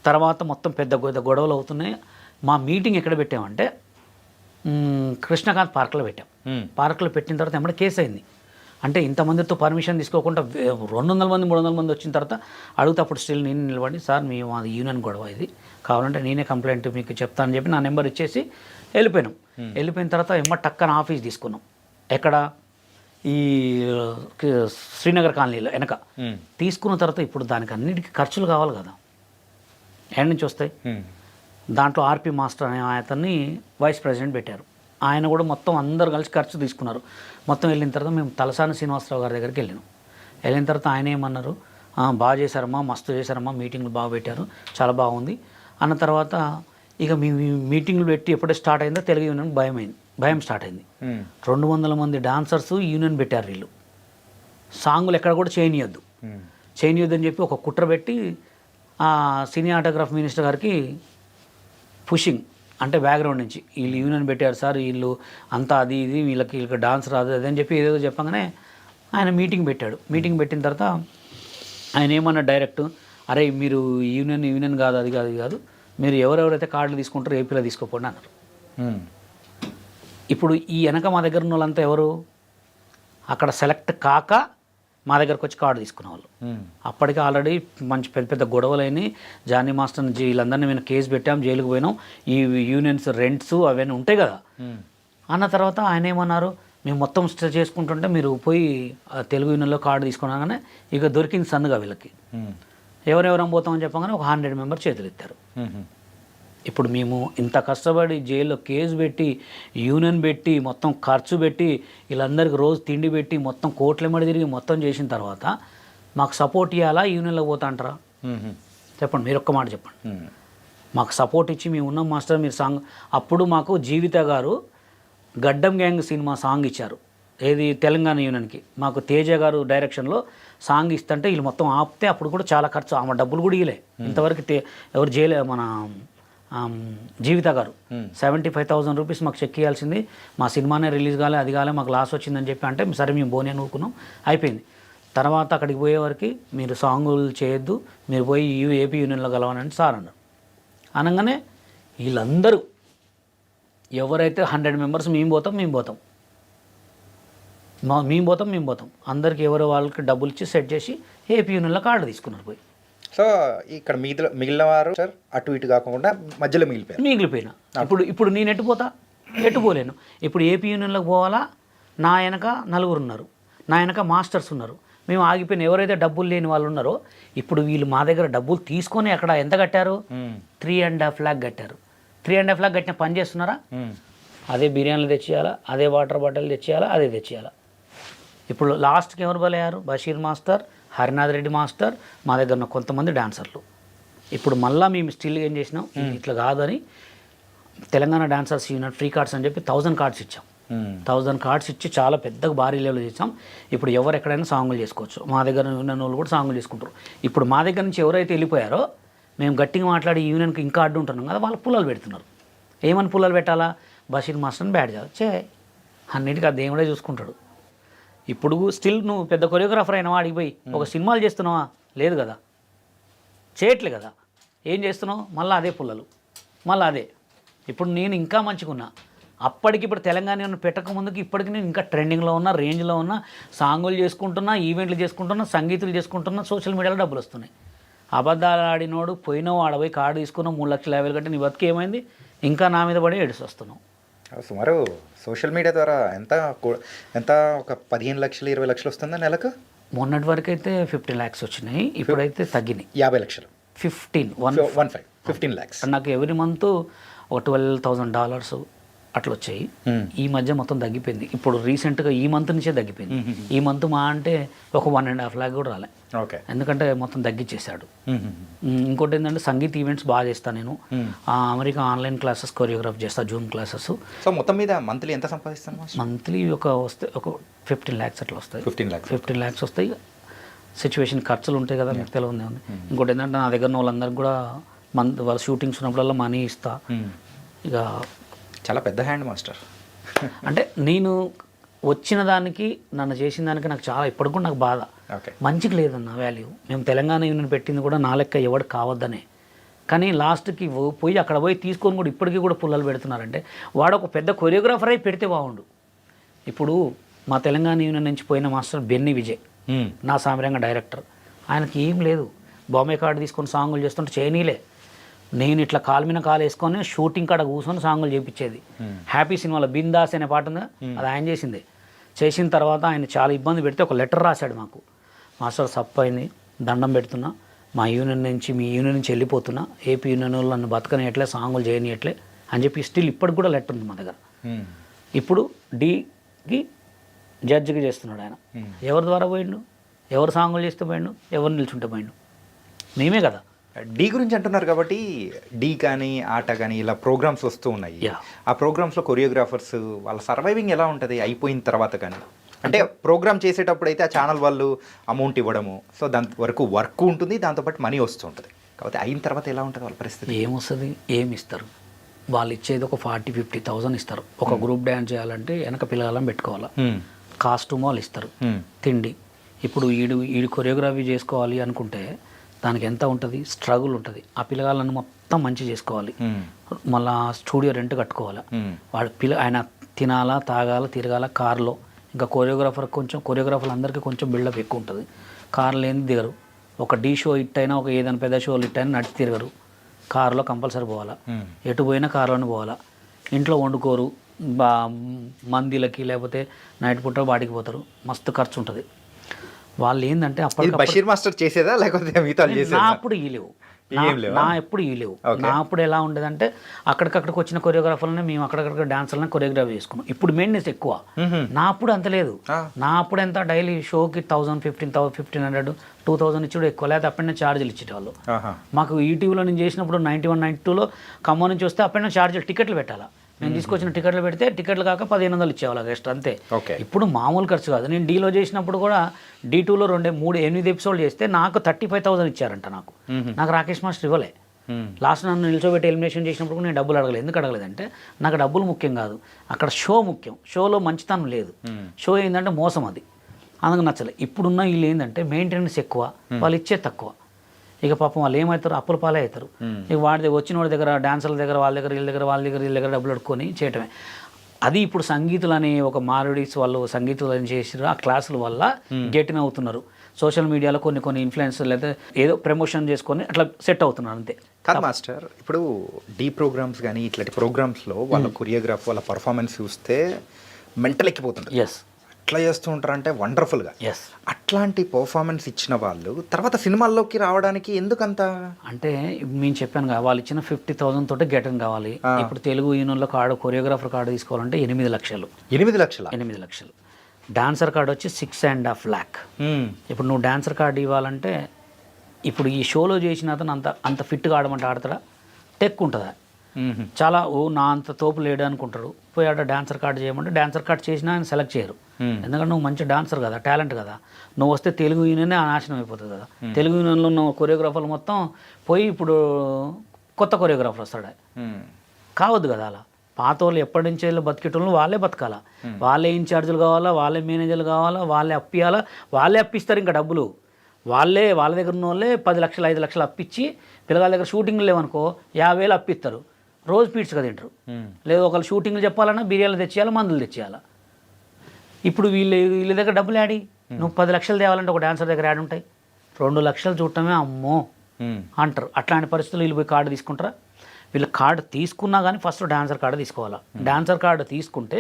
తర్వాత మొత్తం పెద్ద గొడవలు అవుతున్నాయి. మా మీటింగ్ ఎక్కడ పెట్టామంటే కృష్ణకాంత్ పార్క్లో పెట్టాం. పార్క్లో పెట్టిన తర్వాత ఏమంటే కేసు అయింది. అంటే ఇంతమందితో పర్మిషన్ తీసుకోకుండా 200 మంది 300 మంది వచ్చిన తర్వాత అడిగితే అప్పుడు స్టిల్ నేను నిలబడి, సార్ మీ మాది యూనియన్ గొడవ ఇది, కావాలంటే నేనే కంప్లైంట్ మీకు చెప్తానని చెప్పి నా నెంబర్ ఇచ్చేసి వెళ్ళిపోయినాం. వెళ్ళిపోయిన తర్వాత టక్కన ఆఫీస్ తీసుకున్నాం. ఎక్కడ? ఈ శ్రీనగర్ కాలనీలో వెనక తీసుకున్న తర్వాత ఇప్పుడు దానికి అన్నిటికీ ఖర్చులు కావాలి కదా, ఎక్కడి నుంచి వస్తాయి? దాంట్లో ఆర్పి మాస్టర్ అనే అతన్ని వైస్ ప్రెసిడెంట్ పెట్టారు. ఆయన కూడా మొత్తం అందరు కలిసి ఖర్చు తీసుకున్నారు. మొత్తం వెళ్ళిన తర్వాత మేము తలసాని శ్రీనివాసరావు గారి దగ్గరికి వెళ్ళినాం. వెళ్ళిన తర్వాత ఆయన ఏమన్నారు, బాగా చేశారమ్మా, మస్తు చేశారమ్మా, మీటింగ్లు బాగా పెట్టారు, చాలా బాగుంది అన్న తర్వాత ఇక మీ మీటింగ్లు పెట్టి ఎప్పుడే స్టార్ట్ అయిందో తెలుగు యూనియన్ భయం స్టార్ట్ అయింది. 200 మంది డాన్సర్స్ యూనియన్ పెట్టారు. వీళ్ళు సాంగులు ఎక్కడ కూడా చేయనియొద్దు అని చెప్పి ఒక కుట్ర పెట్టి సినిమాటోగ్రాఫ్ మినిస్టర్ గారికి పుషింగ్ అంటే బ్యాక్గ్రౌండ్ నుంచి వీళ్ళు యూనియన్ పెట్టారు సార్, వీళ్ళు అంతా అది ఇది వీళ్ళకి డాన్స్ రాదు అదని చెప్పి ఏదేదో చెప్పగానే ఆయన మీటింగ్ పెట్టాడు. మీటింగ్ పెట్టిన తర్వాత ఆయన ఏమన్నా డైరెక్ట్, అరే మీరు యూనియన్ కాదు అది కాదు మీరు ఎవరెవరైతే కార్డులు తీసుకుంటారో ఏపీలో తీసుకోపోండి అన్నారు. ఇప్పుడు ఈ వెనక మా దగ్గర ఉన్న వాళ్ళంతా ఎవరు, అక్కడ సెలెక్ట్ కాక మా దగ్గరకు వచ్చి కార్డు తీసుకునే వాళ్ళు. అప్పటికే ఆల్రెడీ మంచి పెద్ద పెద్ద గొడవలైన జానీ మాస్టర్ వీళ్ళందరినీ మేము కేసు పెట్టాం, జైలుకు పోయినాం, ఈ యూనియన్స్ రెంట్స్ అవన్నీ ఉంటాయి కదా అన్న తర్వాత ఆయన ఏమన్నారు, మేము మొత్తం స్టే చేసుకుంటుంటే మీరు పోయి తెలుగు యూనియన్లో కార్డు తీసుకున్నాగానే ఇక దొరికింది సన్నుగా వీళ్ళకి. ఎవరెవరం పోతామని చెప్పగానే ఒక 100 మెంబర్స్ చేతులు ఎత్తారు. ఇప్పుడు మేము ఇంత కష్టపడి జైల్లో కేసు పెట్టి యూనియన్ పెట్టి మొత్తం ఖర్చు పెట్టి వీళ్ళందరికీ రోజు తిండి పెట్టి మొత్తం కోట్లెమ్మడి తిరిగి మొత్తం చేసిన తర్వాత మాకు సపోర్ట్ ఇవ్వాలా, యూనియన్లో పోతా అంటారా? చెప్పండి, మీరు ఒక్క మాట చెప్పండి. మాకు సపోర్ట్ ఇచ్చి మేము ఉన్నాం మాస్టర్ మీరు సాంగ్, అప్పుడు మాకు జీవిత గారు గడ్డం గ్యాంగ్ సినిమా సాంగ్ ఇచ్చారు, ఏది తెలంగాణ యూనియన్కి. మాకు తేజ గారు డైరెక్షన్లో సాంగ్ ఇస్తుంటే వీళ్ళు మొత్తం ఆపితే అప్పుడు కూడా చాలా ఖర్చు, ఆమె డబ్బులు కూడా ఇవ్వలే ఇంతవరకు. ఎవరు చేయలే, మన జీవిత గారు 75,000 రూపీస్ మాకు చెక్ ఇవ్వాల్సింది, మా సినిమానే రిలీజ్ కాలే అది కాలే మాకు లాస్ వచ్చిందని చెప్పి అంటే సరే మేము బోనే నూరుకున్నాం, అయిపోయింది. తర్వాత అక్కడికి పోయేవారికి మీరు సాంగులు చేయొద్దు, మీరు పోయి ఏపీ యూనియన్లో కలవనని సార్ అన్నారు. అనగానే వీళ్ళందరూ ఎవరైతే 100 మెంబర్స్ మేము పోతాం అందరికి ఎవరు వాళ్ళకి డబ్బులు ఇచ్చి సెట్ చేసి ఏపీ యూనియన్లో కార్డు తీసుకున్నారు పోయి. సో ఇక్కడ మిగిలిన వారు సార్ అటు ఇటు కాకుండా మధ్యలో మిగిలిపోయినా ఇప్పుడు నేను ఎటు పోలేను. ఇప్పుడు ఏపీ యూనియన్లోకి పోవాలా, నా వెనక 4 ఉన్నారు, నా వెనక మాస్టర్స్ ఉన్నారు, మేము ఆగిపోయిన ఎవరైతే డబ్బులు లేని వాళ్ళు ఉన్నారో ఇప్పుడు వీళ్ళు మా దగ్గర డబ్బులు తీసుకొని అక్కడ ఎంత కట్టారు, 3.5 లాక్ కట్టారు. 3.5 లాక్ కట్టిన పని చేస్తున్నారా? అదే బిర్యానీలు తెచ్చేయాలా, అదే వాటర్ బాటిల్ తెచ్చేయాలా, అదే తెచ్చేయాలా. ఇప్పుడు లాస్ట్కి ఎవరు బలయ్యారు, బషీర్ మాస్టర్, హరినాథ్ రెడ్డి మాస్టర్, మా దగ్గర ఉన్న కొంతమంది డాన్సర్లు. ఇప్పుడు మళ్ళీ మేము స్టిల్ ఏం చేసినాం, ఇట్లా కాదని Telangana dancers union free cards అని చెప్పి 1000 కార్డ్స్ ఇచ్చాం. 1000 కార్డ్స్ ఇచ్చి చాలా పెద్దగా భారీ లెవెల్ చేసాం. ఇప్పుడు ఎవరు ఎక్కడైనా సాంగులు చేసుకోవచ్చు, మా దగ్గర ఉన్న వాళ్ళు కూడా సాంగులు చేసుకుంటారు. ఇప్పుడు మా దగ్గర నుంచి ఎవరైతే వెళ్ళిపోయారో మేము గట్టిగా మాట్లాడి యూనియన్కి ఇంకా అడ్డు ఉంటున్నాం కదా, వాళ్ళు పుల్లలు పెడుతున్నారు. ఏమని పుల్లలు పెట్టాలా, బషీర్ మాస్టర్ని బ్యాడ్ చేయాలి, అన్నిటికీ ఆ దేవుడే చూసుకుంటాడు. ఇప్పుడు స్టిల్ నువ్వు పెద్ద కొరియోగ్రాఫర్ అయినా వాడికి పోయి ఒక సినిమాలు చేస్తున్నావా? లేదు కదా, చేయట్లే కదా. ఏం చేస్తున్నావు? మళ్ళీ అదే పుల్లలు, మళ్ళీ అదే. ఇప్పుడు నేను ఇంకా మంచిగున్నా, అప్పటికిప్పుడు తెలంగాణ పెట్టక ముందుకి ఇప్పటికి నేను ఇంకా ట్రెండింగ్లో ఉన్నా, రేంజ్లో ఉన్నా, సాంగులు చేసుకుంటున్నా, ఈవెంట్లు చేసుకుంటున్నా, సంగీతులు చేసుకుంటున్నా, సోషల్ మీడియాలో డబ్బులు వస్తున్నాయి. అబద్ధాలు ఆడినోడు పోయినావు, ఆడపోయి కార్డు తీసుకున్నావు, 3,50,000 కట్టి నీ బతికి ఏమైంది? ఇంకా నా మీద పడి ఏడుస్తూ వస్తున్నావు. సుమారు సోషల్ మీడియా ద్వారా ఎంత ఒక 15 లక్షలు 20 లక్షలు వస్తుందా నెలకు? మొన్నటి వరకు అయితే 50 lakhs వచ్చినాయి, ఇప్పుడైతే తగ్గినాయి. 50 లక్షలు 15 lakhs. నాకు ఎవ్రీ మంత్ ఒక $12,000 అట్లా వచ్చాయి. ఈ మధ్య మొత్తం తగ్గిపోయింది. ఇప్పుడు రీసెంట్గా ఈ మంత్ నుంచే తగ్గిపోయింది. ఈ మంత్ మా అంటే ఒక 1.5 lakh కూడా రాలే. ఓకే, ఎందుకంటే మొత్తం తగ్గించేశాడు. ఇంకోటి ఏంటంటే సంగీత్ ఈవెంట్స్ బాగా చేస్తాను నేను. అమెరికా ఆన్లైన్ క్లాసెస్ కొరియోగ్రాఫ్ చేస్తా, జూమ్ క్లాసెస్. సో మొత్తం మీద మంత్లీ ఎంత సంపాదిస్తాను? మంత్లీ వస్తే ఒక 15 lakhs అట్లా వస్తాయి. 15 lakhs వస్తాయి. సిచ్యువేషన్ ఖర్చులు ఉంటాయి కదా, మీకు తెలియదు. ఇంకోటి ఏంటంటే నా దగ్గర వాళ్ళందరికీ కూడా వాళ్ళ షూటింగ్స్ ఉన్నప్పుడల్లా మనీ ఇస్తా. ఇక చాలా పెద్ద హ్యాండ్ మాస్టర్. అంటే నేను వచ్చిన దానికి, నన్ను చేసిన దానికి నాకు చాలా ఇప్పటికి కూడా నాకు బాధ. మంచికి లేదన్న వాల్యూ. మేము తెలంగాణ యూనియన్ పెట్టింది కూడా నా లెక్క ఎవడు కావద్దనే. కానీ లాస్ట్కి పోయి అక్కడ పోయి తీసుకొని కూడా ఇప్పటికీ కూడా పుల్లలు పెడుతున్నారంటే వాడు ఒక పెద్ద కొరియోగ్రాఫర్ అయి పెడితే బాగుండు. ఇప్పుడు మా తెలంగాణ యూనియన్ నుంచి పోయిన మాస్టర్ బెన్నీ విజయ్, నా సామిరంగ డైరెక్టర్, ఆయనకి ఏం లేదు, బాంబే కార్డు తీసుకొని సాంగులు చేస్తుంటే చేయనీలే. నేను ఇట్లా కాలు మీద కాలు వేసుకొని షూటింగ్ కాడ కూర్చొని సాంగులు చేయించేది. హ్యాపీ సినిమాలో బిందాస్ అనే పాట ఉంది, అది ఆయన చేసింది. చేసిన తర్వాత ఆయన చాలా ఇబ్బంది పెడితే ఒక లెటర్ రాశాడు మాకు, మాస్టర్ సప్పైంది, దండం పెడుతున్నా, మా యూనియన్ నుంచి మీ యూనియన్ నుంచి వెళ్ళిపోతున్నా, ఏపీ యూనియన్ వాళ్ళు నన్ను బతకనియట్లే, సాంగులు చేయనియట్లే అని చెప్పి స్టిల్ ఇప్పటికి కూడా లెటర్ ఉంది మా దగ్గర. ఇప్పుడు డీకి జడ్జికి చేస్తున్నాడు ఆయన. ఎవరి ద్వారా పోయిండు, ఎవరు సాంగులు చేస్తే పోయిండు, ఎవరు నిల్చుంటే పోయిండు, మేమే కదా. డీ గురించి అంటున్నారు కాబట్టి డీ కానీ ఆట కానీ ఇలా ప్రోగ్రామ్స్ వస్తూ ఉన్నాయి. ఆ ప్రోగ్రామ్స్లో కొరియోగ్రాఫర్స్ వాళ్ళ సర్వైవింగ్ ఎలా ఉంటుంది అయిపోయిన తర్వాత? కానీ అంటే ప్రోగ్రామ్ చేసేటప్పుడు అయితే ఆ ఛానల్ వాళ్ళు అమౌంట్ ఇవ్వడము, సో దాని వరకు వర్క్ ఉంటుంది, దాంతోపాటు మనీ వస్తూ ఉంటుంది. కాబట్టి అయిన తర్వాత ఎలా ఉంటుంది వాళ్ళ పరిస్థితి? ఏమొస్తుంది, ఏమి ఇస్తారు? వాళ్ళు ఇచ్చేది ఒక 40,000-50,000 ఇస్తారు. ఒక గ్రూప్ డ్యాన్స్ చేయాలంటే వెనక పిల్లగాళ్ళని పెట్టుకోవాలా, కాస్ట్యూమ్ వాళ్ళు ఇస్తారు, తిండి. ఇప్పుడు ఈడు కొరియోగ్రఫీ చేసుకోవాలి అనుకుంటే దానికి ఎంత ఉంటుంది, స్ట్రగుల్ ఉంటుంది. ఆ పిల్లగాళ్ళని మొత్తం మంచి చేసుకోవాలి, మళ్ళీ స్టూడియో రెంట్ కట్టుకోవాలి, ఆయన తినాలా, తాగాల, తిరగాల కార్లో. ఇంకా కొరియోగ్రాఫర్లు అందరికీ కొంచెం బిల్డప్ ఎక్కువ ఉంటుంది. కార్లు ఏంది దిగరు. ఒక డీ షో హిట్ అయినా, ఒక ఏదైనా పెద్ద షోలు హిట్ అయినా నడిచి తిరగరు. కారులో కంపల్సరీ పోవాలా, ఎటు పోయినా కారులోనే పోవాలా. ఇంట్లో వండుకోరు, మందిలకి లేకపోతే నైట్ పూట వాటికి పోతారు, మస్తు ఖర్చు ఉంటుంది. వాళ్ళు ఏంటంటే బషీర్ మాస్టర్ చేసేదా లేకపోతే మిగతా నా అప్పుడు ఇలేవు, నా ఎప్పుడు ఇలేవు. నా అప్పుడు ఎలా ఉండేదంటే అక్కడికక్కడికి వచ్చిన కొరియోగ్రాఫర్లని మేము అక్కడక్కడ డాన్సర్లని కొరియోగ్రఫీ చేసుకున్నాం. ఇప్పుడు మెయిన్నెస్ ఎక్కువ. నా అప్పుడు అంత లేదు. నా అప్పుడు ఎంత డైలీ షోకి 1,000, 1,500 ఇచ్చాడు ఎక్కువ, లేదా అప్పటినే ఛార్జీలు ఇచ్చేటవాళ్ళు. మాకు ఈటీవీలో నేను చేసినప్పుడు 91, 92లో ఖమ్మం నుంచి వస్తే అప్పటినే ఛార్జీలు టికెట్లు పెట్టాలా. నేను తీసుకొచ్చిన టికెట్లు పెడితే టికెట్లు కాక 1,500 ఇచ్చేవాళ్ళ గెస్ట్ అంతే. ఇప్పుడు మామూలు ఖర్చు కాదు. నేను డీలో చేసినప్పుడు కూడా D2లో 8 ఎపిసోడ్లు చేస్తే నాకు 35,000 ఇచ్చారంట. నాకు రాకేష్ మాస్టర్ ఇవ్వలే. లాస్ట్ నన్ను నిల్చోబెట్టి ఎలిమినేషన్ చేసినప్పుడు కూడా నేను డబ్బులు అడగలేదు. ఎందుకు అడగలేదంటే నాకు డబ్బులు ముఖ్యం కాదు, అక్కడ షో ముఖ్యం. షోలో మంచితనం లేదు, షో ఏంటంటే మోసం, అది అందుకు నచ్చలేదు. ఇప్పుడున్న వీళ్ళు ఏంటంటే మెయింటెనెన్స్ ఎక్కువ, వాళ్ళు ఇచ్చే తక్కువ. ఇక పాపం వాళ్ళు ఏమవుతారు, అప్పుల పాలే అవుతారు. ఇక వచ్చిన వాడి దగ్గర, డాన్సర్ల దగ్గర, వాళ్ళ దగ్గర డబ్బులు అడుక్కొని చేయటమే. అది ఇప్పుడు సంగీతులు అనే ఒక మారుడీస్ వాళ్ళు సంగీతులు అని చేసారు. ఆ క్లాసుల వల్ల గెటిన్ అవుతున్నారు. సోషల్ మీడియాలో కొన్ని ఇన్ఫ్లుయెన్సర్ లేదా ఏదో ప్రమోషన్ చేసుకొని అట్లా సెట్ అవుతున్నారు అంతే. కాదు మాస్టర్, ఇప్పుడు డీ ప్రోగ్రామ్స్ కానీ ఇట్లాంటి ప్రోగ్రామ్స్లో వాళ్ళ కొరియోగ్రాఫ్, వాళ్ళ పర్ఫార్మెన్స్ చూస్తే మెంటల్ ఎక్కిపోతుంది. ఎస్, ఎట్లా చేస్తూ ఉంటారంటే వండర్ఫుల్గా. అట్లాంటి పర్ఫార్మెన్స్ ఇచ్చిన వాళ్ళు తర్వాత సినిమాల్లోకి రావడానికి ఎందుకంత అంటే మేము చెప్పాను కదా, వాళ్ళు ఇచ్చిన 50,000 తోటి గెటన్ కావాలి. ఇప్పుడు తెలుగు యూనియన్లో కొరియోగ్రాఫర్ కార్డు తీసుకోవాలంటే 8 లక్షలు. 8 లక్షలు. డాన్సర్ కార్డు వచ్చి 6.5 lakh. ఇప్పుడు నువ్వు డాన్సర్ కార్డు ఇవ్వాలంటే ఇప్పుడు ఈ షోలో చేసిన అతను అంత ఫిట్గా ఆడమంటే ఆడతాడా? టెక్ ఉంటుందా? చాలా నా అంత తోపు లేడు అనుకుంటారు. పోయి ఆడ డాన్సర్ కార్డు చేయమంటే డాన్సర్ కార్డు చేసినా ఆయన సెలెక్ట్ చేయరు. ఎందుకంటే నువ్వు మంచి డాన్సర్ కదా, టాలెంట్ కదా. నువ్వు వస్తే తెలుగు యూనియనే నాశనం అయిపోతుంది కదా. తెలుగు యూనియన్లో ఉన్న కొరియోగ్రాఫర్లు మొత్తం పోయి ఇప్పుడు కొత్త కొరియోగ్రాఫర్ వస్తాడు, కావద్దు కదా. అలా పాత వాళ్ళు ఎప్పటి నుంచి బతికేటోళ్ళు వాళ్ళే బతకాలా, వాళ్ళే ఇన్ఛార్జీలు కావాలా, వాళ్ళే మేనేజర్లు కావాలా, వాళ్ళే అప్పియాలా, వాళ్ళే అప్పిస్తారు. ఇంకా డబ్బులు వాళ్ళ దగ్గర ఉన్న వాళ్ళే 10 లక్షలు 5 లక్షలు అప్పించి, పిల్లగాళ్ళ దగ్గర షూటింగ్లు లేవనుకో 50,000 అప్పిస్తారు. రోజు పీడ్స్గా తింటారు. లేదు ఒకళ్ళు షూటింగ్లు చెప్పాలన్నా బిర్యానీలు తెచ్చేయాలా, మందులు తెచ్చేయాలా. ఇప్పుడు వీళ్ళ దగ్గర డబ్బులు యాడి? నువ్వు 10 లక్షలు తేవాలంటే ఒక డాన్సర్ దగ్గర యాడ్ ఉంటాయి. 2 లక్షలు చూడటమే అమ్మో అంటారు. అట్లాంటి పరిస్థితులు వీళ్ళు పోయి కార్డు తీసుకుంటారా? వీళ్ళు కార్డు తీసుకున్నా కానీ ఫస్ట్ డాన్సర్ కార్డు తీసుకోవాలా. డాన్సర్ కార్డు తీసుకుంటే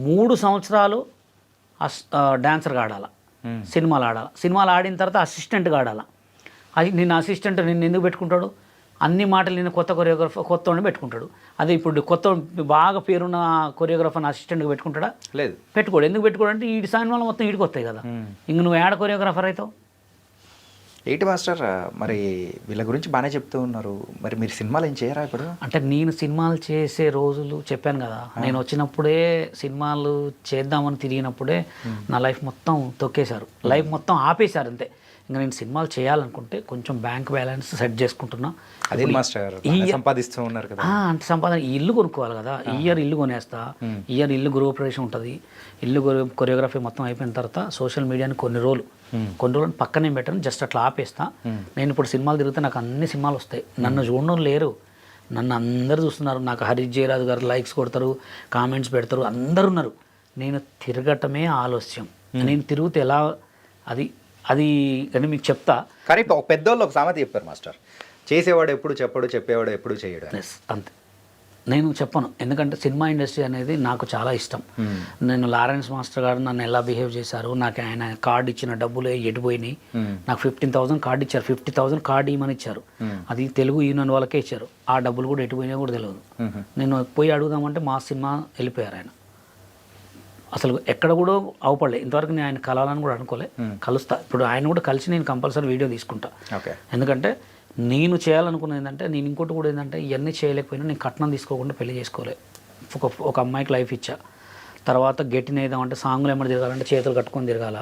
3 సంవత్సరాలు డాన్సర్గా ఆడాలా, సినిమాలు ఆడాలి. సినిమాలు ఆడిన తర్వాత అసిస్టెంట్గా ఆడాలి. అది నిన్న అసిస్టెంట్ నిన్ను ఎందుకు పెట్టుకుంటాడు? అన్ని మాటలు నేను కొత్త కొరియోగ్రాఫర్ కొత్తని పెట్టుకుంటాడు. అదే ఇప్పుడు కొత్త బాగా పేరున్న కొరియోగ్రాఫర్ని అసిస్టెంట్గా పెట్టుకుంటాడా? లేదు, పెట్టుకోడు. ఎందుకు పెట్టుకోడు అంటే ఈ సినిమాలు మొత్తం వీడికి వస్తాయి కదా. ఇంక నువ్వు ఏడ కొరియోగ్రాఫర్ అవుతావు? ఏంటి మాస్టర్, మరి వీళ్ళ గురించి బాగానే చెప్తూ ఉన్నారు, మరి మీరు సినిమాలు ఏం చేయరా ఇప్పుడు? అంటే నేను సినిమాలు చేసే రోజులు చెప్పాను కదా, నేను వచ్చినప్పుడే సినిమాలు చేద్దామని తిరిగినప్పుడే నా లైఫ్ మొత్తం తొక్కేశారు, లైఫ్ మొత్తం ఆపేశారు అంతే. ఇంకా నేను సినిమాలు చేయాలనుకుంటే కొంచెం బ్యాంక్ బ్యాలెన్స్ సెట్ చేసుకుంటున్నా. అదే మాస్టర్ సంపాదిస్తూ ఉన్నారు కదా, అంటే సంపాదన ఇల్లు కొనుక్కోవాలి కదా. ఇయర్ ఇల్లు కొనేస్తా, ఇయర్ ఇల్లు గృహప్రవేశం ఉంటుంది, ఇల్లు కొరియోగ్రఫీ మొత్తం అయిపోయిన తర్వాత సోషల్ మీడియాని కొన్ని రోజులు పక్కనే పెట్టను, జస్ట్ అట్లా ఆపేస్తా. నేను ఇప్పుడు సినిమాలు తిరిగితే నాకు అన్ని సినిమాలు వస్తాయి. నన్ను చూడడం లేరు, నన్ను అందరు చూస్తున్నారు. నాకు హరీష్ జయరాజు గారు లైక్స్ కొడతారు, కామెంట్స్ పెడతారు, అందరు ఉన్నారు. నేను తిరగటమే ఆలస్యం. నేను తిరిగితే ఎలా అది అని మీకు చెప్తా. కానీ పెద్దోళ్ళు ఒక సామెత చెప్పారు మాస్టర్, చేసేవాడు ఎప్పుడు చెప్పాడు, చెప్పేవాడు ఎప్పుడు చేయడు. అంతే, నేను చెప్పను. ఎందుకంటే సినిమా ఇండస్ట్రీ అనేది నాకు చాలా ఇష్టం. నేను లారెన్స్ మాస్టర్ గారు నన్ను ఎలా బిహేవ్ చేశారు, నాకు ఆయన కార్డు ఇచ్చిన డబ్బులు ఎడిపోయినాయి. నాకు 15,000 కార్డు ఇచ్చారు, 50,000 కార్డు ఇవ్వమని ఇచ్చారు. అది తెలుగు యూనియన్ వాళ్ళకే ఇచ్చారు. ఆ డబ్బులు కూడా ఎటుపోయినా కూడా తెలియదు. నేను పోయి అడుగుదామంటే మా సినిమా వెళ్ళిపోయారు ఆయన. అసలు ఎక్కడ కూడా అవపడలే. ఇంతవరకు నేను ఆయన కలాలని కూడా అనుకోలే. కలుస్తా ఇప్పుడు, ఆయన కూడా కలిసి నేను కంపల్సరీ వీడియో తీసుకుంటా. ఎందుకంటే నేను చేయాలనుకున్నది ఏంటంటే, నేను ఇంకోటి కూడా ఏంటంటే, ఇవన్నీ చేయలేకపోయినా నేను కట్నం తీసుకోకుండా పెళ్లి చేసుకోలే. ఒక అమ్మాయికి లైఫ్ ఇచ్చా. తర్వాత గెట్టిన ఏదామంటే సాంగ్లు ఏమైనా తిరగాలంటే చేతులు కట్టుకొని తిరగాల.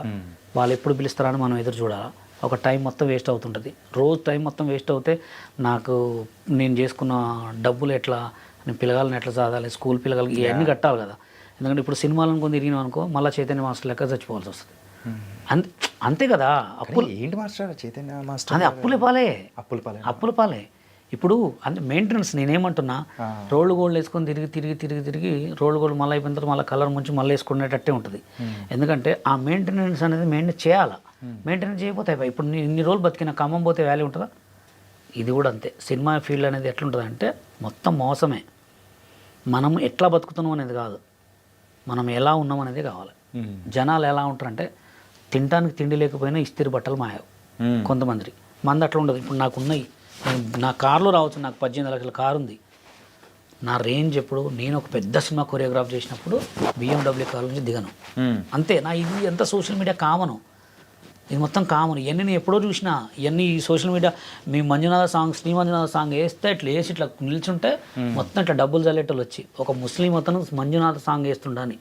వాళ్ళు ఎప్పుడు పిలుస్తారని మనం ఎదురు చూడాలా. ఒక టైం మొత్తం వేస్ట్ అవుతుంటుంది. రోజు టైం మొత్తం వేస్ట్ అవుతే నాకు నేను చేసుకున్న డబ్బులు ఎట్లా నేను పిల్లగాళ్ళని ఎట్లా చదవాలి, స్కూల్ పిల్లగాళ్ళకి ఇవన్నీ కట్టాలి కదా. ఎందుకంటే ఇప్పుడు సినిమాలు అనుకుని తిరిగినాం అనుకో మళ్ళీ చైతన్య మాస్టర్ లెక్క చచ్చిపోవాల్సి వస్తుంది. అంతే కదా. అప్పులు ఏంటి మాస్టర్ చైతన్య మాస్టర్? అది అప్పులు పాలే, అప్పుల అప్పుల పాలే. ఇప్పుడు అంటే మెయింటెనెన్స్ నేనేమంటున్నా, రోడ్లు గోల్డ్ వేసుకొని తిరిగి తిరిగి తిరిగి తిరిగి రోడ్లు గోల్డ్ మళ్ళీ అయిపోయిన తర్వాత మళ్ళీ కలర్ ముంచి మళ్ళీ వేసుకునేటట్టే ఉంటుంది. ఎందుకంటే ఆ మెయింటెనెన్స్ అనేది మెయింటైన్ చేయాలా. మెయింటెనెన్స్ చేయకపోతే అయిపోయి. ఇప్పుడు నేను ఇన్ని రోజులు బతికిన ఖమ్మం పోతే వాల్యూ ఉంటుందా? ఇది కూడా అంతే. సినిమా ఫీల్డ్ అనేది ఎట్లుంటుంది అంటే మొత్తం మోసమే. మనం ఎట్లా బతుకుతున్నాం అనేది కాదు, మనం ఎలా ఉన్నాం అనేది కావాలి. జనాలు ఎలా ఉంటారంటే తినడానికి తిండి లేకపోయినా ఇస్తిరి బట్టలు మాయవు కొంతమంది. మంది అట్లా ఉండదు. ఇప్పుడు నాకు ఉన్నాయి, నా కార్లో రావచ్చు, నాకు 18 లక్షల కారు ఉంది. నా రేంజ్ ఎప్పుడు నేను ఒక పెద్ద సినిమా కొరియోగ్రాఫ్ చేసినప్పుడు BMW కార్ నుంచి దిగను. అంతే. నా ఇది ఎంత సోషల్ మీడియా కామను, ఇది మొత్తం కామన్. ఇవన్నీ నేను ఎప్పుడో చూసినా. ఇవన్నీ సోషల్ మీడియా మీ మంజునాథ సాంగ్, శ్రీ మంజునాథ సాంగ్ వేస్తే ఇట్లా వేసి ఇట్లా నిల్చుంటే మొత్తం ఇట్లా డబ్బులు చల్లేటోళ్ళు వచ్చి ఒక ముస్లిం అతను మంజునాథ సాంగ్ వేస్తుండని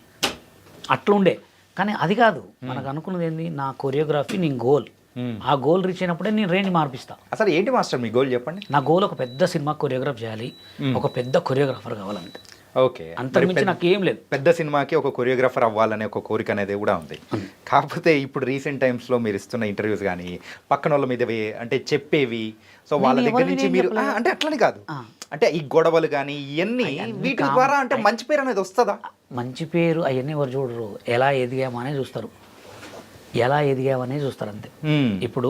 అట్లా ఉండే. కానీ అది కాదు మనకు అనుకున్నది ఏంది, నా కొరియోగ్రఫీ నేను గోల్. ఆ గోల్ రీచ్ అయినప్పుడే నేను రేంజ్ మార్పిస్తా. అసలు ఏంటి మాస్టర్ మీ గోల్ చెప్పండి? నా గోల్ ఒక పెద్ద సినిమా కొరియోగ్రాఫ్ చేయాలి, ఒక పెద్ద కొరియోగ్రాఫర్ కావాలంటే. ఓకే. అంతకుమించి నాకు ఏం లేదు. పెద్ద సినిమాకి ఒక కొరియోగ్రాఫర్ అవ్వాలనే ఒక కోరిక అనేది కూడా ఉంది. కాకపోతే ఇప్పుడు రీసెంట్ టైమ్స్లో మీరు ఇస్తున్న ఇంటర్వ్యూస్ కానీ పక్కన వాళ్ళ మీద అంటే చెప్పేవి, సో వాళ్ళ దగ్గర నుంచి మీరు అంటే అట్లని కాదు, అంటే ఈ గొడవలు కానీ ఇవన్నీ వీటి ద్వారా అంటే మంచి పేరు అనేది వస్తుందా? మంచి పేరు అవన్నీ ఎవరు చూడరు, ఎలా ఎదిగామనే చూస్తారు. ఎలా ఎదిగామనే చూస్తారు అంతే. ఇప్పుడు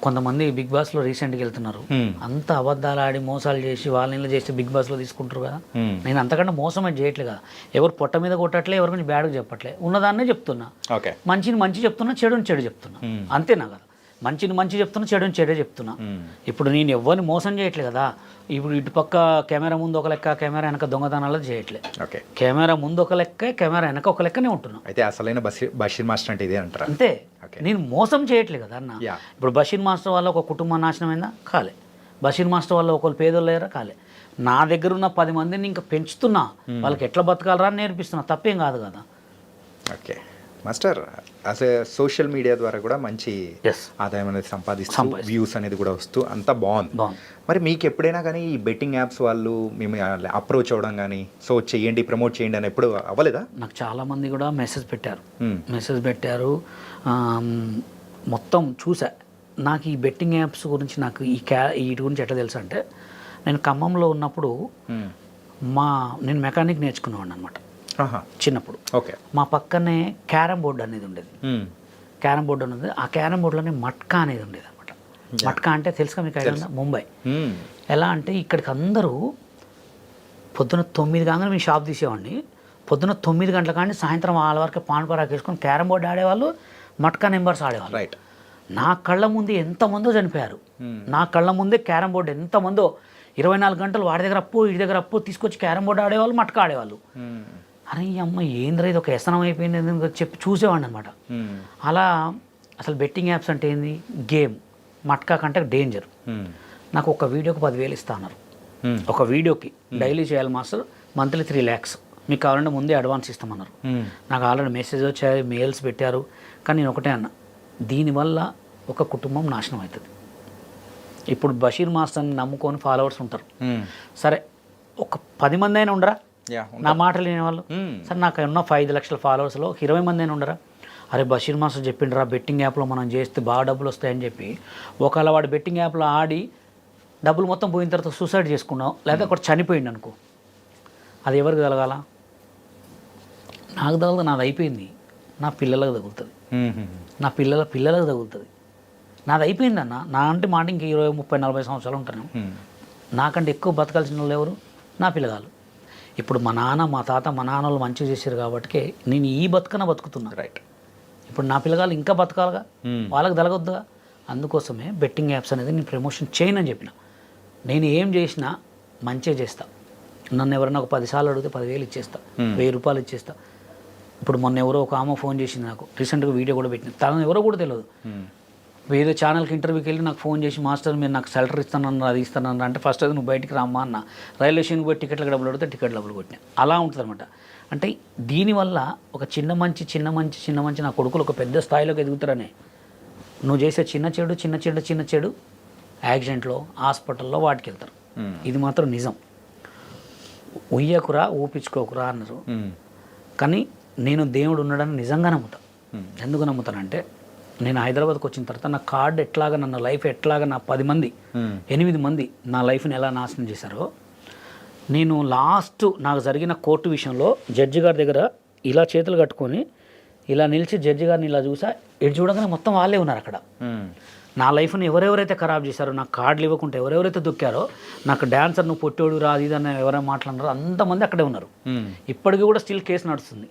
కొంతమంది బిగ్ బాస్లో రీసెంట్గా వెళ్తున్నారు, అంత అబద్ధాలు ఆడి మోసాలు చేసి వాళ్ళని చేసి బిగ్ బాస్లో తీసుకుంటారు కదా. నేను అంతకంటే మోసం అది చేయట్లే కదా. ఎవరు పొట్ట మీద కొట్టట్లే, ఎవరి గురించి బ్యాడ్గా చెప్పట్లే, ఉన్నదాన్నే చెప్తున్నా. మంచిని మంచి చెప్తున్నా, చెడుని చెడు చెప్తున్నా. అంతేనా కదా. మంచిని మంచి చెప్తున్నా, చెడుని చెడే చెప్తున్నా. ఇప్పుడు నేను ఎవరిని మోసం చేయట్లే కదా. ఇప్పుడు ఇటు పక్క కెమెరా ముందు ఒక లెక్క, కెమెరా వెనక దొంగతనాలు చేయట్లే. కెమెరా ముందు ఒక లెక్క, కెమెరా వెనక ఒక లెక్కనే ఉంటున్నా. అయితే అసలైన బషీర్ మాస్టర్ అంటే ఇదే అంటారా? అంతే. నేను మోసం చేయట్లే కదా అన్న. ఇప్పుడు బషీర్ మాస్టర్ వల్ల ఒక కుటుంబం నాశనం అయిందా? కాలే. బషీర్ మాస్టర్ వల్ల ఒకళ్ళు పేదోళ్ళు అయ్యారా? కాలే. నా దగ్గర ఉన్న 10 మందిని ఇంకా పెంచుతున్నా, వాళ్ళకి ఎట్లా బతకాలరా అని నేర్పిస్తున్నా. తప్పేం కాదు కదా. ఓకే మాస్టర్, అసలు సోషల్ మీడియా ద్వారా కూడా మంచి ఆదాయం అనేది సంపాదిస్తూ వ్యూస్ అనేది కూడా వస్తూ అంతా బాగుంది. మరి మీకు ఎప్పుడైనా కానీ ఈ బెట్టింగ్ యాప్స్ వాళ్ళు మేము అప్రోచ్ అవ్వడం కానీ, సో చేయండి ప్రమోట్ చేయండి అని ఎప్పుడు అవ్వలేదా? నాకు చాలామంది కూడా మెసేజ్ పెట్టారు. మొత్తం చూసా. నాకు ఈ బెట్టింగ్ యాప్స్ గురించి, నాకు వీటి గురించి ఎట్లా తెలుసు అంటే, నేను ఖమ్మంలో ఉన్నప్పుడు నేను మెకానిక్ నేర్చుకునేవాడిని అనమాట చిన్నప్పుడు. మా పక్కనే క్యారమ్ బోర్డు అనేది ఉండేది. క్యారమ్ బోర్డు అనేది, ఆ క్యారమ్ బోర్డులోనే మట్కా అనేది ఉండేది అనమాట. మట్కా అంటే తెలుసుగా మీకు? ఐడియా ముంబై. ఎలా అంటే ఇక్కడికి అందరూ పొద్దున 9 కాగానే మేము షాప్ తీసేవాడిని. పొద్దున 9 గంటల కానీ సాయంత్రం 6 వరకు పాన్ పరాకు వేసుకొని క్యారమ్ బోర్డు ఆడేవాళ్ళు, మట్కా నెంబర్స్ ఆడేవాళ్ళు. నా కళ్ళ ముందు ఎంతమందో చనిపోయారు. నా కళ్ళ ముందే క్యారమ్ బోర్డు ఎంతమందో 24 గంటలు వాడి దగ్గర అప్పు వీడి దగ్గర అప్పు తీసుకొచ్చి క్యారమ్ బోర్డు ఆడేవాళ్ళు, మట్కా ఆడేవాళ్ళు. అరే అమ్మ ఏంద్రా ఇది ఒక వ్యసనం అయిపోయింది అని చెప్పి చూసేవాడిని అనమాట. అలా అసలు బెట్టింగ్ యాప్స్ అంటే ఏంది, గేమ్. మట్కా కంటే డేంజర్. నాకు ఒక వీడియోకి 10,000 ఇస్తా అన్నారు. ఒక వీడియోకి డైలీ చేయాలి మాస్టర్, మంత్లీ 3 lakhs. మీకు కావాలంటే ముందే అడ్వాన్స్ ఇస్తామన్నారు. నాకు ఆల్రెడీ మెసేజ్ వచ్చాయి, మెయిల్స్ పెట్టారు. కానీ నేను ఒకటే అన్నా, దీనివల్ల ఒక కుటుంబం నాశనం అవుతుంది. ఇప్పుడు బషీర్ మాస్టర్ని నమ్ముకొని ఫాలోవర్స్ ఉంటారు. సరే ఒక 10 మంది అయినా ఉండరా నా మాటలు వినేవాళ్ళు? సరే నాకు ఉన్న 5 లక్షల ఫాలోవర్స్లో 20 మంది అయినా ఉండరా? అరే బషీర్ మాస్టర్ చెప్పిండ్రా బెట్టింగ్ యాప్లో మనం చేస్తే బాగా డబ్బులు వస్తాయని చెప్పి, ఒకవేళ వాడు బెట్టింగ్ యాప్లో ఆడి డబ్బులు మొత్తం పోయిన తర్వాత సూసైడ్ చేసుకున్నావు, లేదా ఒకటి చనిపోయింది అనుకో, అది ఎవరికి తగలగాల? నాకు తగలదు, నాది అయిపోయింది. నా పిల్లలకు తగులుతుంది, నా పిల్లలకు తగులుతుంది. నాది అయిపోయింది అన్న. నా అంటే మాట ఇంక 20, 30, 40 సంవత్సరాలు ఉంటాను. నాకంటే ఎక్కువ బతకాల్సిన వాళ్ళు ఎవరు? నా పిల్లగాలు. ఇప్పుడు మా నాన్న, మా తాత, మా నాన్న వాళ్ళు మంచిగా చేశారు కాబట్టి నేను ఈ బతుకుతున్నా. ఇప్పుడు నా పిల్లగాలు ఇంకా బతకాలిగా, వాళ్ళకి తలగొద్దుగా. అందుకోసమే బెట్టింగ్ యాప్స్ అనేది నేను ప్రమోషన్ చేయనని చెప్పిన. నేను ఏం చేసినా మంచిగా చేస్తా. నన్ను ఎవరైనా ఒక 10 సార్లు అడిగితే 10,000 ఇచ్చేస్తా, 1000 రూపాయలు ఇచ్చేస్తా. ఇప్పుడు మొన్న ఎవరో ఒక ఆమె ఫోన్ చేసింది నాకు, రీసెంట్గా వీడియో కూడా పెట్టింది. తనను ఎవరో కూడా తెలియదు. ఏదో ఛానల్కి ఇంటర్వ్యూకి వెళ్ళి నాకు ఫోన్ చేసి, మాస్టర్ మీరు నాకు సాలరీ ఇస్తానన్నారు, అది ఇస్తానన్నారు అంటే, ఫస్ట్ అది నువ్వు బయటికి రామ్మా అన్న. రైల్వే స్టేషన్కి పోయి టికెట్లకు డబ్బులు అడిగితే టికెట్ డబ్బులు కొట్టినా. అలా ఉంటుంది అనమాట. అంటే దీనివల్ల ఒక చిన్న మంచి నా కొడుకులు ఒక పెద్ద స్థాయిలోకి ఎదుగుతారనే. నువ్వు చేసే చిన్న చెడు యాక్సిడెంట్లో, హాస్పిటల్లో వాటికి వెళ్తారు. ఇది మాత్రం నిజం. ఉయ్యకురా ఊపించుకోకురా అన్నారు. కానీ నేను దేవుడు ఉన్నాడని నిజంగా నమ్ముతా. ఎందుకు నమ్ముతానంటే నేను హైదరాబాద్కి వచ్చిన తర్వాత నా కార్డు ఎట్లాగా నన్ను లైఫ్ ఎట్లాగా నా 10 మంది 8 మంది నా లైఫ్ని ఎలా నాశనం చేశారో, నేను లాస్ట్ నాకు జరిగిన కోర్టు విషయంలో జడ్జి గారి దగ్గర ఇలా చేతులు కట్టుకొని ఇలా నిలిచి జడ్జి గారిని ఇలా చూసా, ఎటు చూడగానే మొత్తం వాళ్ళే ఉన్నారు అక్కడ. నా లైఫ్ని ఎవరెవరైతే ఖరాబ్ చేశారో, నాకు కార్డులు ఇవ్వకుంటే ఎవరెవరైతే దొక్కారో, నాకు డాన్సర్ నువ్వు పొట్టోడు రాదు ఇదన్న ఎవరైనా మాట్లాడినారో అంతమంది అక్కడే ఉన్నారు. ఇప్పటికీ కూడా స్టిల్ కేసు నడుస్తుంది.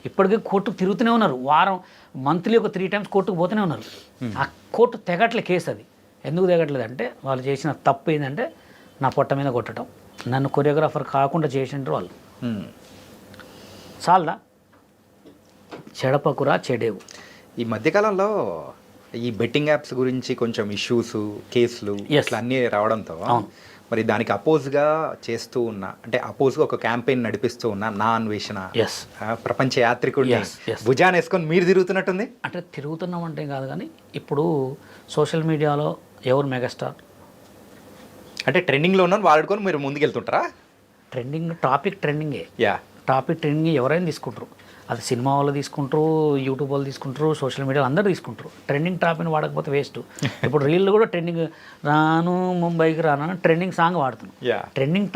ఇప్పటికీ కోర్టుకు తిరుగుతూనే ఉన్నారు. మంత్లీ ఒక 3 times కోర్టుకు పోతూనే ఉన్నారు. ఆ కోర్టు తెగట్లే కేసు. అది ఎందుకు తెగట్లేదు అంటే వాళ్ళు చేసిన తప్పు ఏంటంటే నా పొట్ట మీద కొట్టడం, నన్ను కొరియోగ్రాఫర్ కాకుండా చేసిండ్రు వాళ్ళు. చాలదా చెడపకురా చెడేవు. ఈ మధ్యకాలంలో ఈ బెట్టింగ్ యాప్స్ గురించి కొంచెం ఇష్యూస్, కేసులు ఇట్లా అన్నీ రావడంతో మరి దానికి అపోజ్గా చేస్తూ ఉన్న, అంటే అపోజ్గా ఒక క్యాంపెయిన్ నడిపిస్తూ ఉన్న నా అన్వేషణ ప్రపంచ యాత్రికుడిని భుజాన్ని వేసుకొని మీరు తిరుగుతున్నట్టుంది. అంటే తిరుగుతున్నాం అంటే కాదు, కానీ ఇప్పుడు సోషల్ మీడియాలో ఎవరు మెగాస్టార్ అంటే ట్రెండింగ్లో ఉన్నాను వాడుకొని మీరు ముందుకెళ్తుంటారా? ట్రెండింగే ఎవరైనా తీసుకుంటారు. అది సినిమా వాళ్ళు తీసుకుంటారు, యూట్యూబ్ వాళ్ళు తీసుకుంటారు, సోషల్ మీడియాలో అందరూ తీసుకుంటారు. ట్రెండింగ్ టాపిక్ని వాడకపోతే వేస్ట్. ఇప్పుడు రీల్ కూడా ట్రెండింగ్ రాను ముంబైకి రాను ట్రెండింగ్ సాంగ్ వాడుతున్నాం. ట్రెండింగ్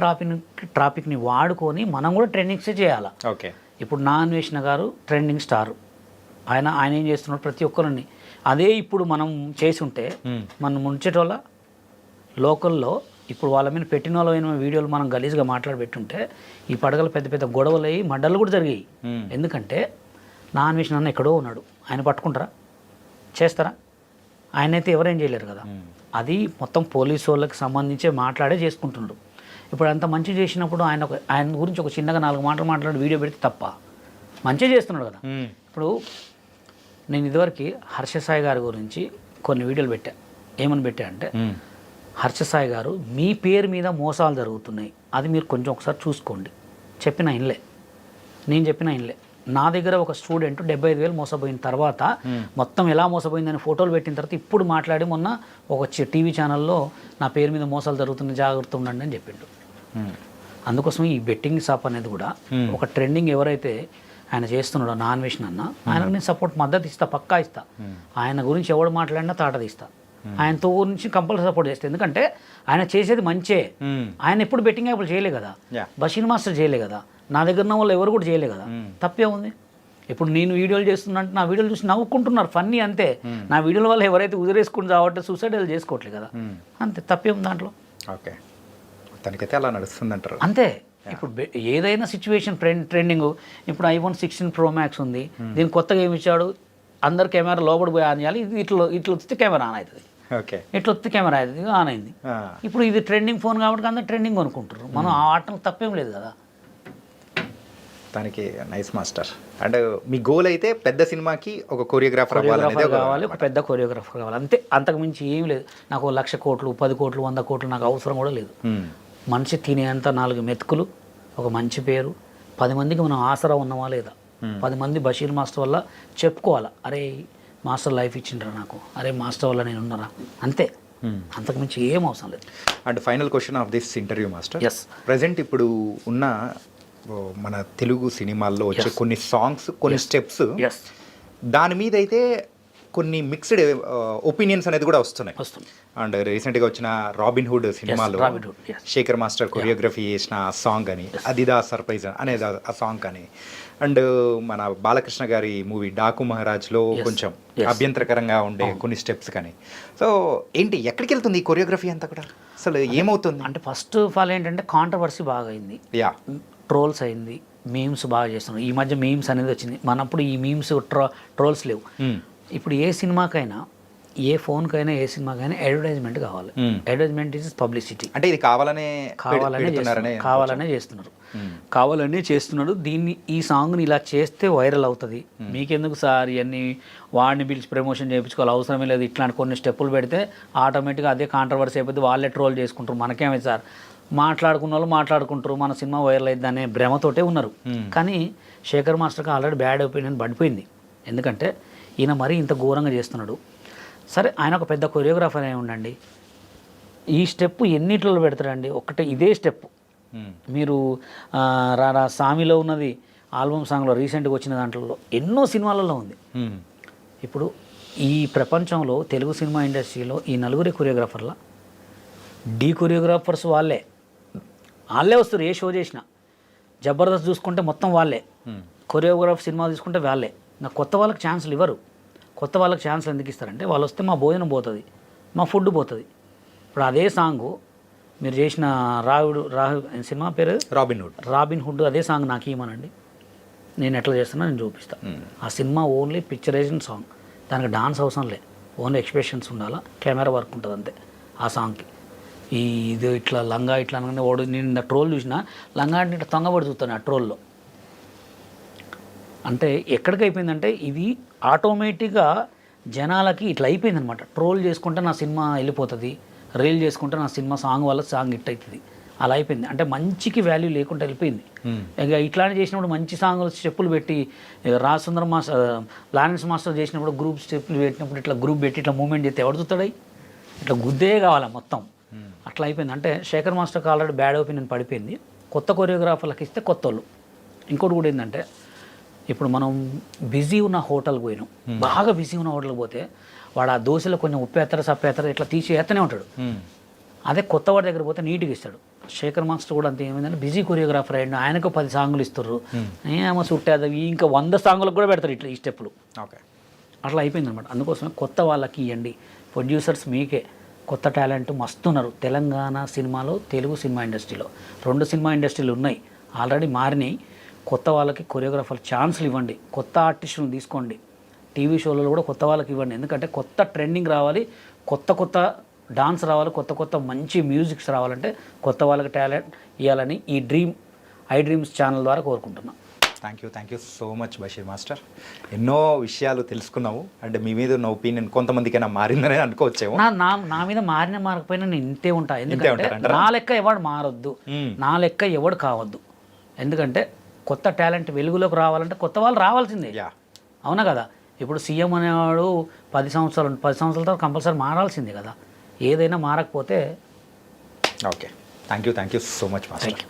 టాపిక్ని వాడుకొని మనం కూడా ట్రెండింగ్సే చేయాలి. ఓకే, ఇప్పుడు నా అన్వేషణ గారు ట్రెండింగ్ స్టార్. ఆయన ఏం చేస్తున్నాడు, ప్రతి ఒక్కరిని అదే ఇప్పుడు మనం చేసి ఉంటే మనం ముంచేటోళ్ళ లోకల్లో ఇప్పుడు వాళ్ళ మీద పెట్టిన వాళ్ళైన వీడియోలు మనం గలీజ్గా మాట్లాడబెట్టుంటే ఈ పడగలు పెద్ద పెద్ద గొడవలు అయ్యి మడ్డలు కూడా జరిగాయి. ఎందుకంటే నా అన్వేషణ అన్న ఎక్కడో ఉన్నాడు, ఆయన పట్టుకుంటారా, చేస్తారా? ఆయనైతే ఎవరేం చేయలేరు కదా. అది మొత్తం పోలీసు వాళ్ళకి సంబంధించి మాట్లాడే చేసుకుంటున్నాడు. ఇప్పుడు అంత మంచి చేసినప్పుడు ఆయన గురించి ఒక చిన్నగా 4 మాటలు మాట్లాడి వీడియో పెడితే తప్ప, మంచిగా చేస్తున్నాడు కదా. ఇప్పుడు నేను ఇదివరకు హర్ష సాయి గారి గురించి కొన్ని వీడియోలు పెట్టా. ఏమని పెట్టా అంటే, హర్ష సాయి గారు మీ పేరు మీద మోసాలు జరుగుతున్నాయి, అది మీరు కొంచెం ఒకసారి చూసుకోండి. నేను చెప్పిన ఇన్లే. నా దగ్గర ఒక స్టూడెంట్ 75,000 మోసపోయిన తర్వాత మొత్తం ఎలా మోసపోయిందని ఫోటోలు పెట్టిన తర్వాత ఇప్పుడు మాట్లాడి మొన్న ఒక టీవీ ఛానల్లో నా పేరు మీద మోసాలు జరుగుతున్నాయి, జాగ్రత్త ఉండండి అని చెప్పిండు. అందుకోసం ఈ బెట్టింగ్ షాప్ అనేది కూడా ఒక ట్రెండింగ్ ఎవరైతే ఆయన చేస్తున్నాడో నా అన్వేషణ అన్న, ఆయనకు నేను సపోర్ట్ మద్దతు ఇస్తా, పక్కా ఇస్తా. ఆయన గురించి ఎవడు మాట్లాడినా తాట తీస్తా. ఆయనతో గురించి కంపల్సరీ సపోర్ట్ చేస్తే, ఎందుకంటే ఆయన చేసేది మంచే. ఆయన ఎప్పుడు బెట్టింగ్ యాప్లు చేయలే కదా, బషీర్ మాస్టర్ చేయలే కదా, నా దగ్గర ఉన్న వాళ్ళు ఎవరు కూడా చేయలే కదా. తప్పే ఉంది. ఇప్పుడు నేను వీడియోలు చేస్తున్నా అంటే నా వీడియోలు చూసి నవ్వుకుంటున్నారు, ఫన్నీ అంతే. నా వీడియోల వల్ల ఎవరైతే ఉదిరేసుకుని రావట్టే సూసైడ్ చేసుకోవట్లేదు కదా, అంతే. తప్పే ఉంది దాంట్లో. ఓకే, తనకైతే అలా నడుస్తుంది అంటారు అంతే. ఇప్పుడు ఏదైనా సిచ్యువేషన్ ట్రెండింగ్. ఇప్పుడు iPhone 16 Pro Max ఉంది, దీనికి కొత్తగా ఏమి ఇచ్చాడు, అందరు కెమెరా లోపల పోయి ఆన్ చేయాలి, ఇది ఇట్లా వస్తే కెమెరా ఆన్ అవుతుంది, ఇట్లా వస్తే కెమెరా అవుతుంది, ఆన్ అయింది. ఇప్పుడు ఇది ట్రెండింగ్ ఫోన్ కాబట్టి అందరు ట్రెండింగ్ కొనుక్కుంటారు. మనం ఆ ఆటలు తప్పేం లేదు కదా. దానికి nice master. And me goal అయితే పెద్ద సినిమాకి ఒక కొరియోగ్రాఫర్ కావాలి, ఒక పెద్ద కొరియోగ్రాఫర్ కావాలి, అంతే. అంతకు మించి ఏం లేదు. నాకు 1,00,000 కోట్లు 10 కోట్లు 100 కోట్లు నాకు అవసరం కూడా లేదు. మనిషి తినేంత 4 మెతుకులు, ఒక మంచి పేరు, 10 మందికి మనం ఆసరా ఉన్నామా లేదా, 10 మంది బషీర్ మాస్టర్ వల్ల చెప్పుకోవాలా, అరే మాస్టర్ లైఫ్ ఇచ్చిండ్రా నాకు, అరే మాస్టర్ వల్ల నేను ఉన్నారా, అంతే. అంతకు మించి ఏం అవసరం లేదు. And final question of this interview master, present ఇప్పుడు ఉన్న మన తెలుగు సినిమాల్లో వచ్చే కొన్ని సాంగ్స్, కొన్ని స్టెప్స్, దాని మీద అయితే కొన్ని మిక్స్డ్ ఒపీనియన్స్ అనేది కూడా వస్తున్నాయి. అండ్ రీసెంట్గా వచ్చిన రాబిన్ హుడ్ సినిమాలో శేఖర్ మాస్టర్ కొరియోగ్రఫీ చేసిన సాంగ్ అని, అదిదా సర్ప్రైజ్ అనేది ఆ సాంగ్ అని, అండ్ మన బాలకృష్ణ గారి మూవీ డాకు మహారాజ్లో కొంచెం అభ్యంతరకరంగా ఉండే కొన్ని స్టెప్స్ కానీ. సో ఏంటి, ఎక్కడికి వెళ్తుంది ఈ కొరియోగ్రఫీ అంతా కూడా, అసలు ఏమవుతుంది అంటే? ఫస్ట్ ఆఫ్ ఆల్ ఏంటంటే కాంట్రవర్సీ బాగా అయింది, ట్రోల్స్ అయింది, మీమ్స్ బాగా చేస్తున్నారు. ఈ మధ్య మీమ్స్ అనేది వచ్చింది, మనప్పుడు ఈ మీమ్స్ ట్రోల్స్ లేవు. ఇప్పుడు ఏ సినిమాకైనా, ఏ ఫోన్కైనా, ఏ సినిమాకైనా అడ్వర్టైజ్మెంట్ కావాలి. Advertisement is publicity. అంటే ఇది కావాలనే చేస్తున్నారు. దీన్ని, ఈ సాంగ్ని ఇలా చేస్తే వైరల్ అవుతుంది, మీకెందుకు సార్ ఇవన్నీ వాడిని పిలిచి ప్రమోషన్ చేయించుకోవాలి, అవసరమే లేదు. ఇట్లాంటి కొన్ని స్టెప్పులు పెడితే ఆటోమేటిక్గా అదే కాంట్రవర్సీ అయిపోతే వాళ్ళే ట్రోల్ చేసుకుంటారు, మనకేమైంది సార్, మాట్లాడుకున్న వాళ్ళు మాట్లాడుకుంటారు, మన సినిమా వైరల్ అయింది అనే భ్రమతోటే ఉన్నారు. కానీ శేఖర్ మాస్టర్కి ఆల్రెడీ బ్యాడ్ ఒపీనియన్ పడిపోయింది. ఎందుకంటే ఈయన మరీ ఇంత ఘోరంగా చేస్తున్నాడు. సరే, ఆయన ఒక పెద్ద కొరియోగ్రాఫర్ అయి ఉండండి, ఈ స్టెప్ ఎన్నిట్లో పెడతాడండి? ఒకటే ఇదే స్టెప్ మీరు రారా సామిలో ఉన్నది ఆల్బమ్ సాంగ్లో రీసెంట్గా వచ్చిన దాంట్లో ఎన్నో సినిమాలలో ఉంది. ఇప్పుడు ఈ ప్రపంచంలో తెలుగు సినిమా ఇండస్ట్రీలో ఈ నలుగురి కొరియోగ్రాఫర్ల కొరియోగ్రాఫర్స్ వాళ్ళే వస్తారు. ఏ షో చేసినా జబర్దస్త్ చూసుకుంటే మొత్తం వాళ్ళే, కొరియోగ్రాఫర్ సినిమా తీసుకుంటే వాళ్ళే. నాకు కొత్త వాళ్ళకి ఛాన్సులు ఇవ్వరు. కొత్త వాళ్ళకి ఛాన్సులు ఎందుకు ఇస్తారంటే వాళ్ళు వస్తే మా భోజనం పోతుంది, మా ఫుడ్ పోతుంది. ఇప్పుడు అదే సాంగు మీరు చేసిన రాహు సినిమా పేరు రాబిన్ హుడ్ అదే సాంగ్ నాకు ఇవ్వమనండి, నేను ఎట్లా చేస్తున్నా నేను చూపిస్తాను. ఆ సినిమా ఓన్లీ పిక్చరైజేషన్ సాంగ్, దానికి డాన్స్ అవసరం లే, ఓన్లీ ఎక్స్ప్రెషన్స్ ఉండాలా, కెమెరా వర్క్ ఉంటుంది అంతే ఆ సాంగ్కి. ఇది ఇట్లా లంగా ఇట్లా అనగానే ఓడు నేను ట్రోల్ చూసిన లంగా అంటే ఇట్లా తొంగబడి చూస్తాను ఆ ట్రోల్లో. అంటే ఎక్కడికి అయిపోయిందంటే ఇది ఆటోమేటిక్గా జనాలకి ఇట్లా అయిపోయింది అనమాట. ట్రోల్ చేసుకుంటే నా సినిమా వెళ్ళిపోతుంది, రీల్ చేసుకుంటే నా సినిమా సాంగ్ వల్ల సాంగ్ హిట్ అవుతుంది, అలా అయిపోయింది. అంటే మంచికి వాల్యూ లేకుండా వెళ్ళిపోయింది. ఇక ఇట్లానే చేసినప్పుడు మంచి సాంగ్లు స్టెప్పులు పెట్టి రాజసుందరం మాస్టర్ లారెన్స్ మాస్టర్ చేసినప్పుడు గ్రూప్ స్టెప్పులు పెట్టినప్పుడు ఇట్లా గ్రూప్ పెట్టి ఇట్లా మూమెంట్ చేస్తే ఎవడు చూస్తాడై, ఇట్లా గుద్దే కావాలి మొత్తం. అట్లా అయిపోయింది. అంటే శేఖర్ మాస్టర్కి ఆల్రెడీ బ్యాడ్ ఒపీనియన్ పడిపోయింది. కొత్త కొరియోగ్రాఫర్లకు ఇస్తే కొత్త వాళ్ళు. ఇంకోటి కూడా ఏంటంటే ఇప్పుడు మనం బిజీ ఉన్న హోటల్కి పోయినాం, బాగా బిజీ ఉన్న హోటల్కి పోతే వాడు ఆ దోశలో కొంచెం ఉప్పేత్తర సప్పేత్తర ఇట్లా తీసి ఎత్తనే ఉంటాడు. అదే కొత్త వాడి దగ్గర పోతే నీట్గా ఇస్తాడు. శేఖర్ మాస్టర్ కూడా అంతే. ఏమైందంటే బిజీ కొరియోగ్రాఫర్ అయ్యాడు, ఆయనకు 10 సాంగులు ఇస్తారు, ఏమో సుట్టేది ఇంకా 100 సాంగులకు కూడా పెడతారు ఇట్లా ఈ స్టెప్పులు. అట్లా అయిపోయింది అనమాట. అందుకోసమే కొత్త వాళ్ళకి ఇవ్వండి. ప్రొడ్యూసర్స్ మీకే కొత్త టాలెంట్ మస్తున్నారు తెలంగాణ సినిమాలో, తెలుగు సినిమా ఇండస్ట్రీలో. 2 సినిమా ఇండస్ట్రీలు ఉన్నాయి ఆల్రెడీ మారినాయి. కొత్త వాళ్ళకి కొరియోగ్రాఫర్ ఛాన్సులు ఇవ్వండి, కొత్త ఆర్టిస్టులను తీసుకోండి, టీవీ షోలలో కూడా కొత్త వాళ్ళకి ఇవ్వండి. ఎందుకంటే కొత్త ట్రెండింగ్ రావాలి, కొత్త డాన్స్ రావాలి, కొత్త మంచి మ్యూజిక్స్ రావాలంటే కొత్త వాళ్ళకి టాలెంట్ ఇవ్వాలని ఈ ఐ డ్రీమ్స్ ఛానల్ ద్వారా కోరుకుంటున్నాను. Thank you so much Basheer master. ఎన్నో విషయాలు తెలుసుకున్నావు. అంటే మీ మీద ఉన్న ఒపీనియన్ కొంతమందికైనా మారిందనే అనుకోవచ్చేమో. నా మీద మారకపోయినా నేను ఇంతే ఉంటా. ఎందుకంటే నా లెక్క ఎవడు మారొద్దు, నా లెక్క ఎవడు కావద్దు. ఎందుకంటే కొత్త టాలెంట్ వెలుగులోకి రావాలంటే కొత్త వాళ్ళు రావాల్సిందే, అవునా కదా. ఇప్పుడు సీఎం అనేవాడు 10 సంవత్సరాల తర్వాత కంపల్సరీ మారాల్సిందే కదా. ఏదైనా మారకపోతే okay. Thank you so much master.